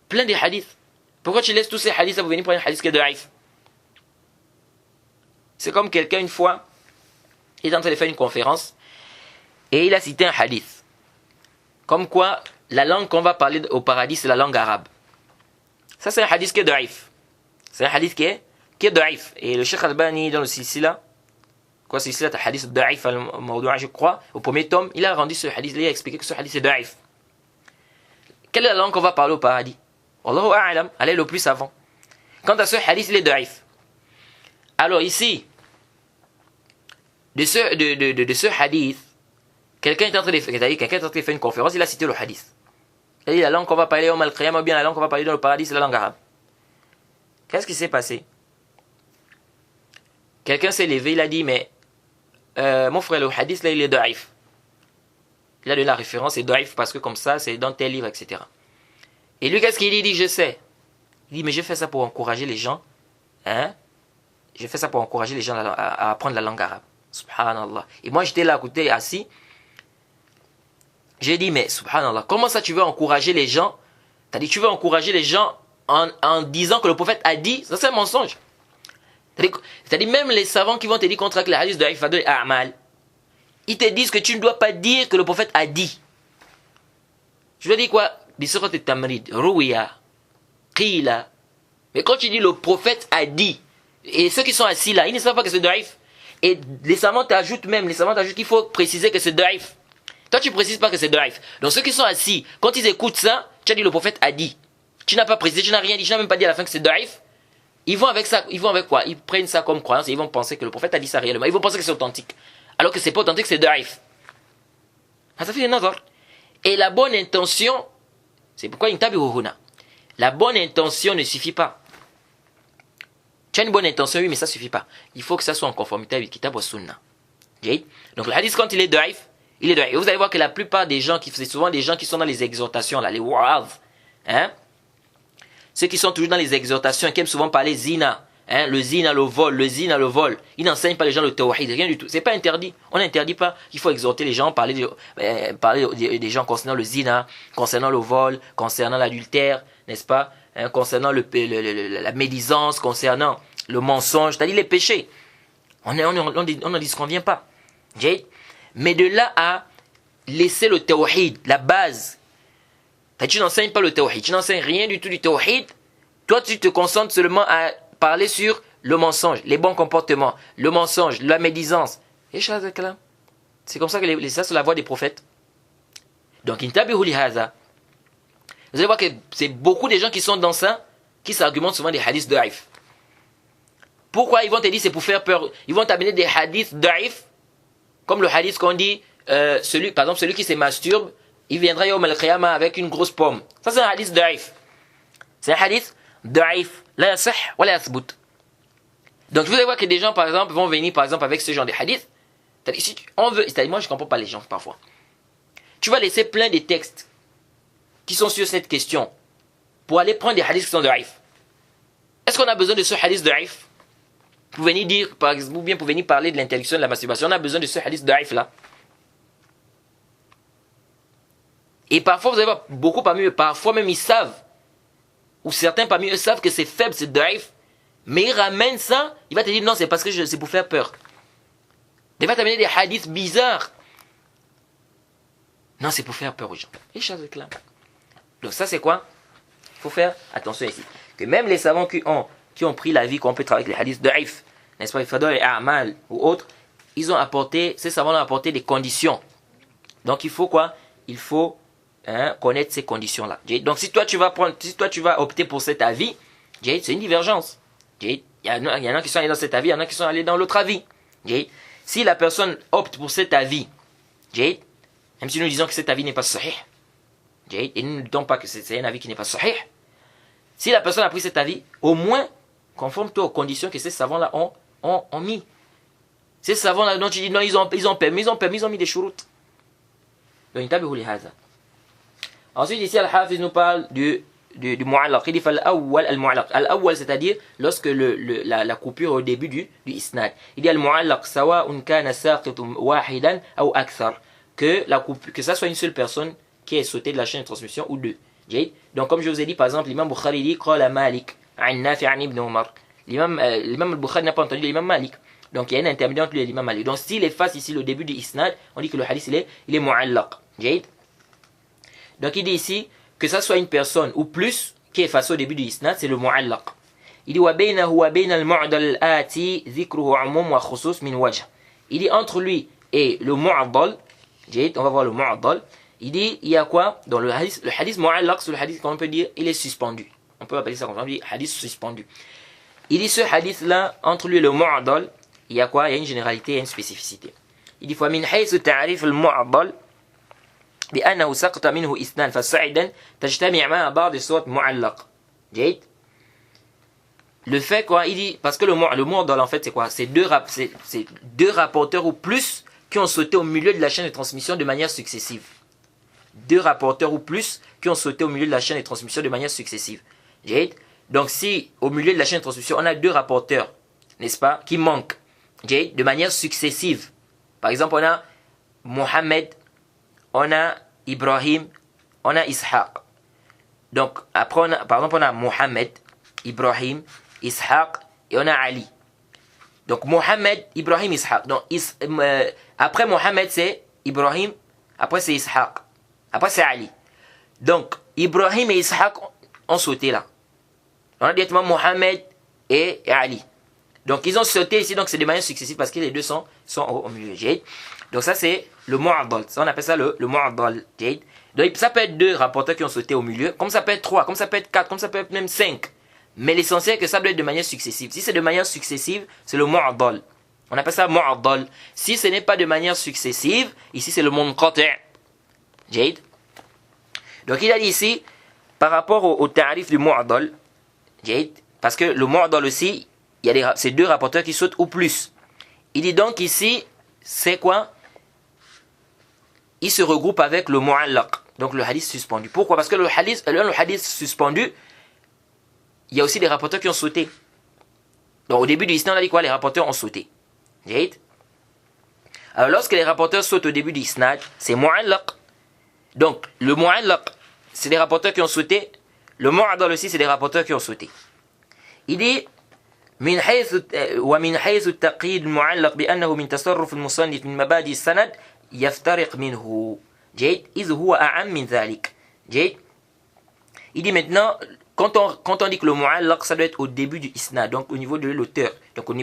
[SPEAKER 1] Plein de hadiths. Pourquoi tu laisses tous ces hadiths pour venir prendre un hadith qui est daif? C'est comme quelqu'un une fois, il est en train de faire une conférence et il a cité un hadith. Comme quoi, la langue qu'on va parler au paradis, c'est la langue arabe. Ça, c'est un hadith qui est daif. C'est un hadith qui est daif. Et le Cheikh Albani, dans le silsila, quoi, silsila, c'est un hadith daif, je crois, au premier tome, il a rendu ce hadith, il a expliqué que ce hadith est daif. Quelle est la langue qu'on va parler au paradis? Wallahu a'lam, elle est le plus savant. Quant à ce hadith, il est daif. Alors ici, de ce hadith, quelqu'un est en train de faire une conférence, il a cité le hadith. Il a dit la langue qu'on va parler au Mal-Qiyamah, ou bien la langue qu'on va parler dans le paradis, c'est la langue arabe. Qu'est-ce qui s'est passé? Quelqu'un s'est levé, il a dit, mais mon frère, le hadith là, il est daif. Il a donné la référence, c'est daif parce que comme ça, c'est dans tel livre, etc. Et lui, qu'est-ce qu'il dit? Il dit, je sais. Il dit, mais je fais ça pour encourager les gens, hein? Je fais ça pour encourager les gens à apprendre la langue arabe. Subhanallah. Et moi, j'étais là à côté, assis. J'ai dit, mais subhanallah, comment ça tu veux encourager les gens? T'as dit, tu veux encourager les gens en disant que le prophète a dit? Ça, c'est un mensonge. C'est-à-dire, même les savants qui vont te dire contre les hadiths de Ifadul A'mal, ils te disent que tu ne dois pas dire que le prophète a dit. Je veux dire quoi? Bisurat al-Tamrid, Rouya, Qila. Mais quand tu dis le prophète a dit, et ceux qui sont assis là, ils ne savent pas que c'est daif. Et les savants t'ajoutent qu'il faut préciser que c'est daif. Toi, tu ne précises pas que c'est daif. Donc ceux qui sont assis, quand ils écoutent ça, tu as dit le prophète a dit. Tu n'as pas précisé, tu n'as rien dit, tu n'as même pas dit à la fin que c'est daif. Ils vont avec ça, ils vont avec quoi? Ils prennent ça comme croyance et ils vont penser que le prophète a dit ça réellement. Ils vont penser que c'est authentique. Alors que c'est pas authentique, c'est daif. Ça fait une autre. Et la bonne intention, c'est pourquoi la bonne intention ne suffit pas. Tu as une bonne intention, oui, mais ça ne suffit pas. Il faut que ça soit en conformité avec Kitab wa Sunna. Donc le hadith, quand il est daif, il est daif. Et vous allez voir que la plupart des gens, c'est souvent des gens qui sont dans les exhortations, là, les wa'az. Hein? Ceux qui sont toujours dans les exhortations, qui aiment souvent parler zina. Hein? Le zina, le vol, Ils n'enseignent pas les gens le tawhid, rien du tout. C'est pas interdit. On n'interdit pas. Il faut exhorter les gens, parler des gens concernant le zina, concernant le vol, concernant l'adultère, n'est-ce pas? Hein? Concernant la médisance, concernant le mensonge, c'est-à-dire les péchés. On n'en disconvient pas. Mais de là à laisser le tawhid, la base. Tu n'enseignes pas le tawhid, tu n'enseignes rien du tout du tawhid. Toi, tu te concentres seulement à parler sur le mensonge, les bons comportements, le mensonge, la médisance. Et c'est comme ça que ça, c'est la voie des prophètes. Donc, intabihu li hadha. Vous allez voir que c'est beaucoup de gens qui sont dans ça, qui s'argumentent souvent des hadiths daif. Pourquoi ils vont te dire c'est pour faire peur? Ils vont t'amener des hadiths daif, comme le hadith qu'on dit, par exemple, celui qui se masturbe, il viendra yawm al-qiyamah avec une grosse pomme. Ça, c'est un hadith daif. C'est un hadith daif. La yasih wa la yathbut. Donc, vous allez voir que des gens, par exemple, vont venir, par exemple, avec ce genre de hadith. C'est-à-dire, moi, je ne comprends pas les gens, parfois. Tu vas laisser plein de textes qui sont sur cette question pour aller prendre des hadiths qui sont daif. Est-ce qu'on a besoin de ce hadith daif? Pour venir dire, par exemple, ou bien pour venir parler de l'interdiction de la masturbation, on a besoin de ce hadith daif là. Et parfois, vous allez voir, beaucoup parmi eux, parfois même ils savent, ou certains parmi eux savent que c'est faible, c'est daif, mais ils ramènent ça, il va te dire non, c'est parce que c'est pour faire peur. Il va t'amener des hadiths bizarres. Non, c'est pour faire peur aux gens. Et donc ça c'est quoi? Il faut faire attention ici. Que même les savants qui ont pris la vie qu'on peut travailler avec les hadiths daif, n'est-ce pas, Ifadul et A'mal ou autres, ces savants ont apporté des conditions. Donc il faut quoi? Il faut connaître ces conditions-là. Donc si toi tu vas opter pour cet avis, c'est une divergence. Il y en a qui sont allés dans cet avis, il y en a qui sont allés dans l'autre avis. si la personne opte pour cet avis, Jade, même si nous disons que cet avis n'est pas sahih, Jade, et nous ne disons pas que c'est un avis qui n'est pas sahih, si la personne a pris cet avis, au moins conforme-toi aux conditions que ces savants-là ont mis. Ces savants-là dont tu dis non, ils ont permis, ils ont mis des shurut. Donc, ensuite, ici, Al-Hafiz nous parle du mu'allaq. Il dit al-awwal al-mu'allaq. Al-awwal, c'est-à-dire lorsque la coupure au début du isnad. Il dit al-mu'allaq sawa'un kana saqitun wahidan aw akthar. Que ça soit une seule personne qui est sautée de la chaîne de transmission ou deux. Donc, comme je vous ai dit, par exemple, l'imam Bukhari dit qala Malik an Nafi' an Ibn Umar. L'imam Bukhari n'a pas entendu l'imam Malik. Donc, il y a un intermédiaire entre lui et l'imam Malik. Donc, s'il efface ici le début du isnad, on dit que le hadith il est mu'allaq. Donc, il dit ici que ça soit une personne ou plus qui est effacé au début du isnad, c'est le mu'allaq. Il dit wa baynahu wa bayna al-mu'dal al-ati dhikruhu 'umum wa khusus min wajh. Il dit entre lui et le mu'addal, on va voir le mu'addal. Il dit il y a quoi dans le hadith mu'allaq, c'est le hadith qu'on peut dire il est suspendu. On peut appeler ça comme ça, on dit hadith suspendu. Il dit ce hadith là entre lui et le mu'addal, il y a quoi? Il y a une généralité et une spécificité. Il dit fa min haythu ta'rif al-mu'addal بأنه سقط منه إثنان فصعدا تجتمع مع بعض صوت معلق. جيد. Le fait quoi, il dit parce que le mu'addal en fait c'est quoi? C'est deux rapporteurs ou plus qui ont sauté au milieu de la chaîne de transmission de manière successive. Deux rapporteurs ou plus qui ont sauté au milieu de la chaîne de transmission de manière successive. Jade. Donc si au milieu de la chaîne de transmission on a deux rapporteurs, n'est-ce pas, qui manquent, Jade, de manière successive. Par exemple on a Mohammed, on a Ibrahim, on a Ishaq. Donc après par exemple on a Mohammed, Ibrahim, Ishaq et on a Ali. Donc Mohammed, Ibrahim, Ishaq. Donc après Mohammed c'est Ibrahim, après c'est Ishaq, après c'est Ali. Donc Ibrahim et Ishaq ont sauté là. On a directement Mohammed et Ali. Donc ils ont sauté ici, donc c'est de manière successive parce que les deux sont au milieu. Donc ça c'est le mu'addal. Ça on appelle ça le mu'addal. Donc ça peut être deux rapporteurs qui ont sauté au milieu, comme ça peut être trois, comme ça peut être quatre, comme ça peut être même cinq. Mais l'essentiel est que ça doit être de manière successive. Si c'est de manière successive, c'est le mu'addal. On appelle ça mu'addal. Si ce n'est pas de manière successive, ici c'est le munqati'. Jade. Donc il a dit ici, par rapport au tarif du mu'addal, Jade, parce que le mu'addal aussi, il y a ces deux rapporteurs qui sautent ou plus. Il dit donc ici, c'est quoi? Il se regroupe avec le mu'allaq, donc le hadith suspendu. Pourquoi? Parce que le hadith suspendu, il y a aussi des rapporteurs qui ont sauté. Donc au début du isnad, on a dit quoi? Les rapporteurs ont sauté. Alors lorsque les rapporteurs sautent au début du isnad, c'est mu'allaq. Donc le mu'allaq, c'est des rapporteurs qui ont sauté. Le mu'addal aussi, c'est des rapporteurs qui ont sauté. Il dit من حيث ومن حيث التقييد المعلق بأنه من تصرف المصنف من مبادئ السند يفترق منه. جيد إذ هو أعم من ذلك. جيد. Il dit maintenant quand on dit que le mu'allaq ça doit être au début du isnad, donc au niveau de l'auteur, donc au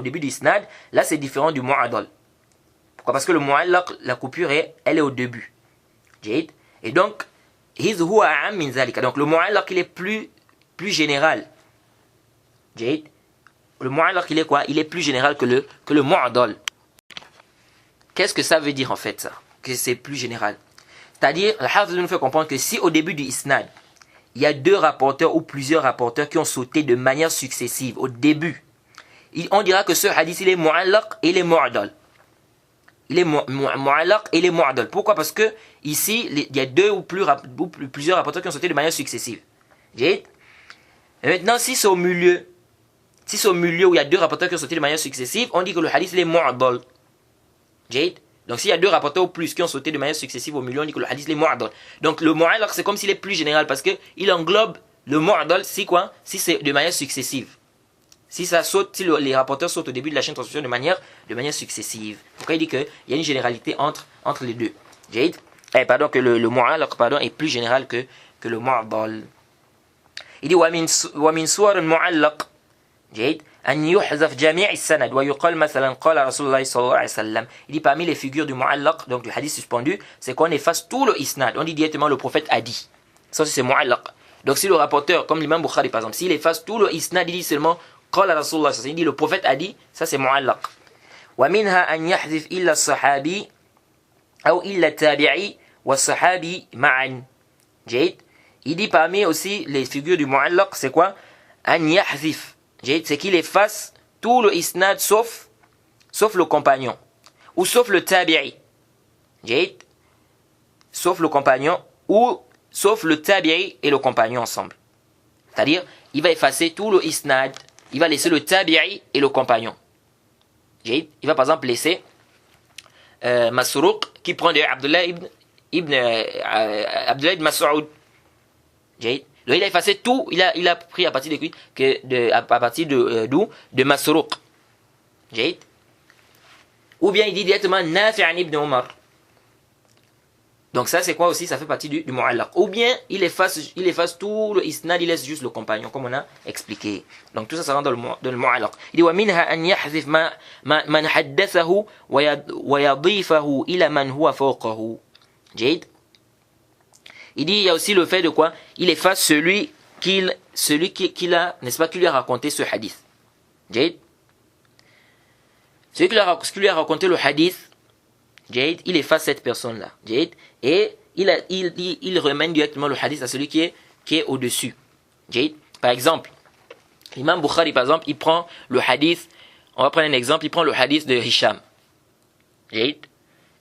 [SPEAKER 1] début du isnad, là c'est différent du mu'addal. Pourquoi? Parce que le mu'allaq, la coupure elle est au début. جيد. Et donc إذ هو أعم من ذلك. Donc le mu'allaq il est plus général. جيد. Le mu'allaq il est quoi? Il est plus général que le mu'addal. Qu'est-ce que ça veut dire en fait ça? Que c'est plus général. C'est-à-dire, le Hafiz nous fait comprendre que si au début du isnad, il y a deux rapporteurs ou plusieurs rapporteurs qui ont sauté de manière successive au début, on dira que ce hadith il est mu'allaq et il est mu'addal. Il est mu'allaq et il est mu'addal. Pourquoi? Parce que ici, il y a deux ou plusieurs rapporteurs qui ont sauté de manière successive. Et maintenant, si c'est au milieu où il y a deux rapporteurs qui ont sauté de manière successive, on dit que le hadith il est mu'addal. Donc s'il y a deux rapporteurs ou plus qui ont sauté de manière successive au milieu, on dit que le hadith il est mu'addal. Donc le mu'allaq c'est comme s'il est plus général parce qu'il englobe le mu'addal si quoi? Si c'est de manière successive. Si ça saute, si les rapporteurs sautent au début de la chaîne de transmission de manière successive. Pourquoi il dit qu'il y a une généralité entre les deux. Pardon, que le mu'allaq est plus général que le mu'addal. Il dit wa min suwar al-mu'allaq أن يحذف جميع السند ويقال مثلا قال رسول الله صلى الله عليه وسلم. Il dit parmi les figures du mu'allaq, donc du hadith suspendu, c'est qu'on efface tout le isnad. On dit directement le prophète a dit. Ça c'est mu'allaq. Donc si le rapporteur, comme l'imam Bukhari par exemple, s'il efface tout le isnad, il dit seulement قال رسول الله صلى الله عليه وسلم, il dit le prophète a dit, ça c'est mu'allaq. ومنها أن يحذف إلا الصحابي أو إلا التابعي والصحابي معا. جيد. Il dit parmi aussi les figures du mu'allaq, c'est quoi? An yahzif. C'est qu'il efface tout le isnad sauf le compagnon. Ou sauf le tabi'i. Sauf le compagnon. Ou sauf le tabi'i et le compagnon ensemble. C'est-à-dire, il va effacer tout le isnad. Il va laisser le tabi'i et le compagnon. Il va par exemple laisser Masruq qui prend de Abdullah ibn Mas'ud. Donc il a effacé tout, il a pris à partir de qui à partir de d'où? De Masruq. Ou bien il dit directement Nafi' ibn Umar. Donc ça c'est quoi aussi? Ça fait partie du mu'allaq. Ou bien il efface tout le isnad, il laisse juste le compagnon comme on a expliqué. Donc tout ça rentre dans le mu'allaq. Il dit wa minha an yahzif man haddathahu wa yadhifahu ila man huwa fawqahu. Il dit il y a aussi le fait de quoi? Il efface celui qui a, n'est-ce pas, qui lui a raconté ce hadith. Celui qui lui a raconté le hadith, il efface cette personne-là. Et il remène directement le hadith à celui qui est au-dessus. Par exemple, l'imam Bukhari, par exemple, il prend le hadith, on va prendre un exemple, il prend le hadith de Hisham.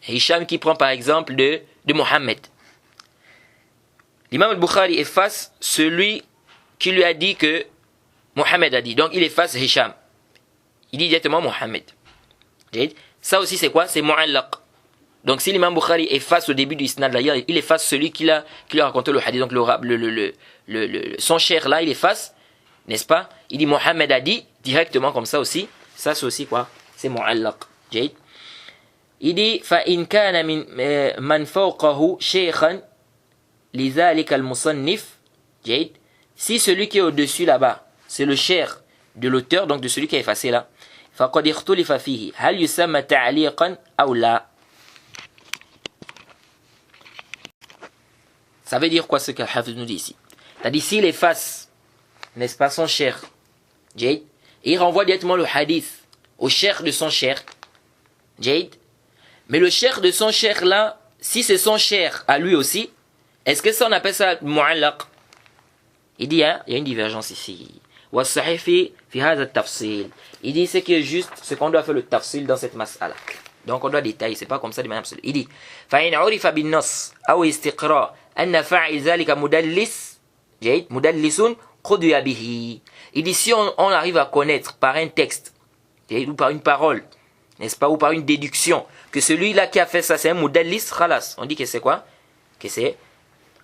[SPEAKER 1] Hisham qui prend par exemple de Mohammed. L'imam al-Bukhari efface celui qui lui a dit que Mohammed a dit. Donc il efface Hisham. Il dit directement Mohammed. Ça aussi c'est quoi? C'est mu'allaq. Donc si l'imam Bukhari efface au début du isnad là, il efface celui qui lui a raconté le hadith. Donc son cher là, il efface, n'est-ce pas? Il dit Mohammed a dit directement comme ça aussi. Ça c'est aussi quoi? C'est mu'allaq. Il dit fa in kana min man fawqahu shaykhan لذلك المصنف. Si celui qui est au-dessus là-bas, c'est le cher de l'auteur, donc de celui qui a effacé là, فقد اختلف فيه هل يسمى تعليقا أو لا. Ça veut dire quoi ce qu'Al-Hafiz nous dit ici? C'est-à-dire s'il efface, n'est-ce pas, son cher, et il renvoie directement le hadith au cher de son cher, mais le cher de son cher là, si c'est son cher à lui aussi, est-ce que ça on appelle ça mu'allaq? Il dit, il y a une divergence ici. Il dit c'est que juste ce qu'on doit faire le tafsil dans cette mas'ala. Donc on doit détailler, c'est pas comme ça de manière absolue. Il dit فَإِنْ عُرِفَ بِالنَّص أَوْ اسْتِقْرَاء أَنَّ فَاعِلَ ذَلِكَ مُدَلِّسٌ قُضِيَ بِهِ. Il dit si on arrive à connaître par un texte ou par une parole, n'est-ce pas, ou par une déduction que celui-là qui a fait ça c'est un mudallis, khalas. On dit que c'est quoi?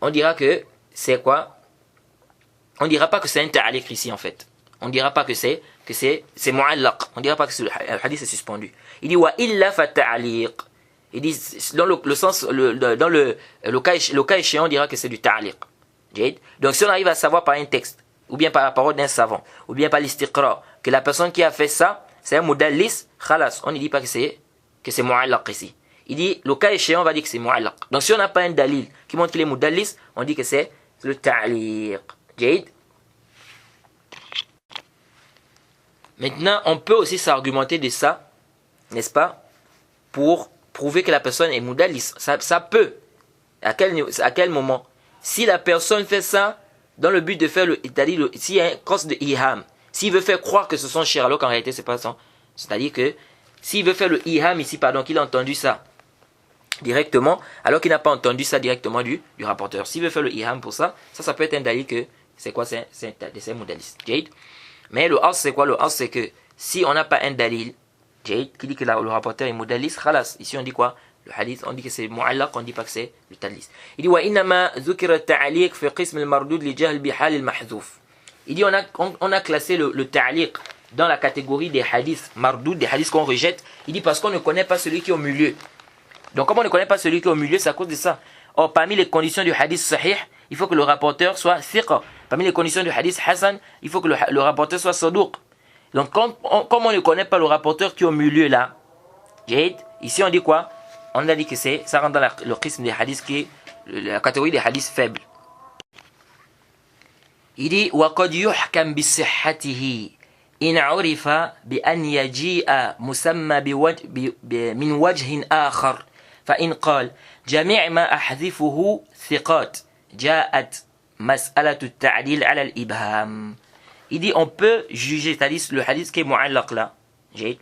[SPEAKER 1] On dira que c'est quoi? On dira pas que c'est un ta'aliq ici en fait. On dira pas que c'est mu'allaq. On dira pas que le hadith est suspendu. Il dit wa illa fa ta'aliq. Il dit dans le sens dans le cas échéant on dira que c'est du ta'aliq. Donc si on arrive à savoir par un texte ou bien par la parole d'un savant ou bien par l'istiqra que la personne qui a fait ça c'est un mudallis, khalas, on ne dit pas que c'est mu'allaq ici. Il dit, le cas échéant, on va dire que c'est mu'allaq. Donc si on n'a pas un dalil qui montre qu'il est mudallis, on dit que c'est le ta'liq. Maintenant, on peut aussi s'argumenter de ça, n'est-ce pas, pour prouver que la personne est mudallis. Ça peut. À quel moment? Si la personne fait ça dans le but de faire s'il y a un cause de iham, s'il veut faire croire que ce sont cher, alors qu'en réalité c'est pas ça. C'est-à-dire que s'il veut faire le iham ici, pardon, qu'il a entendu ça directement, alors qu'il n'a pas entendu ça directement du rapporteur. S'il veut faire le iham pour ça, ça peut être un dalil que c'est quoi? C'est un mudallis. Mais le as c'est quoi? Le as c'est que si on n'a pas un dalil qui dit que le rapporteur est mudallis, khalas. Ici on dit quoi? Le hadith, on dit que c'est mu'allaq, on dit pas que c'est le tadlis. Il dit wa innama dhukira at-ta'liq fi qism al-mardud li jahl bi hal al-mahdhuf. Il dit on a classé le ta'liq dans la catégorie des hadiths mardoud, des hadiths qu'on rejette. Il dit parce qu'on ne connaît pas celui qui est au milieu. Donc comme on ne connaît pas celui qui est au milieu, c'est à cause de ça. Or parmi les conditions du hadith sahih, il faut que le rapporteur soit thiqa. Parmi les conditions du hadith hasan, il faut que le rapporteur soit saduq. Donc comme on ne connaît pas le rapporteur qui est au milieu là, ici on dit quoi? On a dit que ça rentre dans le qism des hadiths qui est la catégorie des hadiths faibles. Il dit وَقَدْ يُحْكَمْ بِصِحَّتِهِ إن عرف بأن يجيء مسمى من وجه آخر فإن قال جميع ما أحذفه ثقات جاءت مسألة التعديل على الإبهام. Il dit on peut juger, c'est-à-dire le hadith qui est mu'allaq là. Il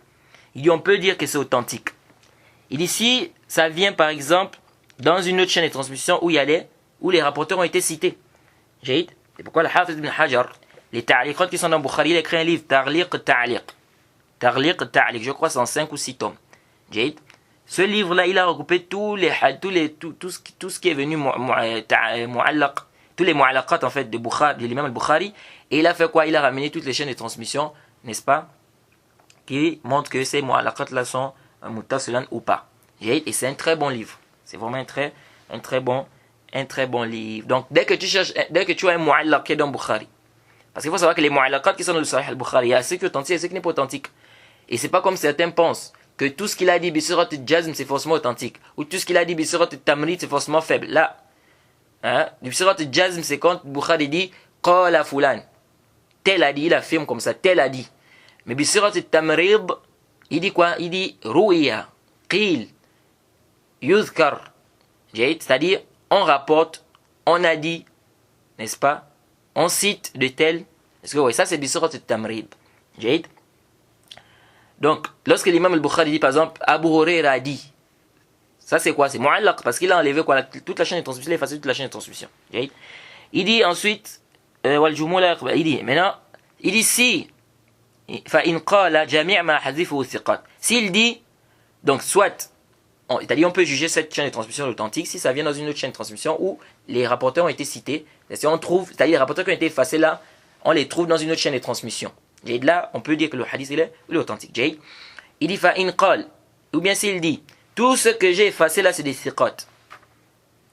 [SPEAKER 1] dit on peut dire que c'est authentique. Il dit si ça vient par exemple dans une autre chaîne de transmission où les rapporteurs ont été cités. C'est pourquoi le Hafiz ibn Hajar, les ta'liqat qui sont dans Bukhari, il a écrit un livre, Ta'liq, je crois c'est en 5 ou 6 tomes. Ce livre-là, il a regroupé tout ce qui est venu mu'allaq, tous les mu'allaqat en fait de l'imam al-Bukhari, et il a fait quoi? Il a ramené toutes les chaînes de transmission, n'est-ce pas, qui montrent que ces mu'allaqat là sont muttasilan ou pas. Et c'est un très bon livre. C'est vraiment un très bon livre. Donc dès que tu as un mu'allaq qui est dans Bukhari, parce qu'il faut savoir que les mu'allaqat qui sont dans le Sahih al-Bukhari, il y a ceux qui sont authentiques et ceux qui n'est pas authentiques. Et c'est pas comme certains pensent que tout ce qu'il a dit bisurat al-jazm c'est forcément authentique, ou tout ce qu'il a dit bisurat al-tamrid c'est forcément faible. Là, bisurat al-jazm c'est quand Bukhari dit qala fulan, tel a dit, il affirme comme ça, tel a dit. Mais bisurat al-tamrid, il dit quoi? Il dit ruya, qil, yuzkar, c'est-à-dire on rapporte, on a dit, n'est-ce pas, on cite de tel. Est-ce que oui, ça c'est bisurat al-tamrid. Donc, lorsque l'imam al-Bukhari dit par exemple Abu Huraira a dit, ça c'est quoi? C'est mu'allaq parce qu'il a enlevé quoi? Toute la chaîne de transmission, il a effacé toute la chaîne de transmission. Il dit ensuite, il dit si, s'il dit, donc soit, c'est-à-dire on peut juger cette chaîne de transmission authentique si ça vient dans une autre chaîne de transmission où les rapporteurs ont été cités, c'est-à-dire les rapporteurs qui ont été effacés là, on les trouve dans une autre chaîne de transmission. Et là, on peut dire que le hadith il est authentique. Il dit fa'in qal, ou bien s'il dit tout ce que j'ai effacé là c'est des thiqat.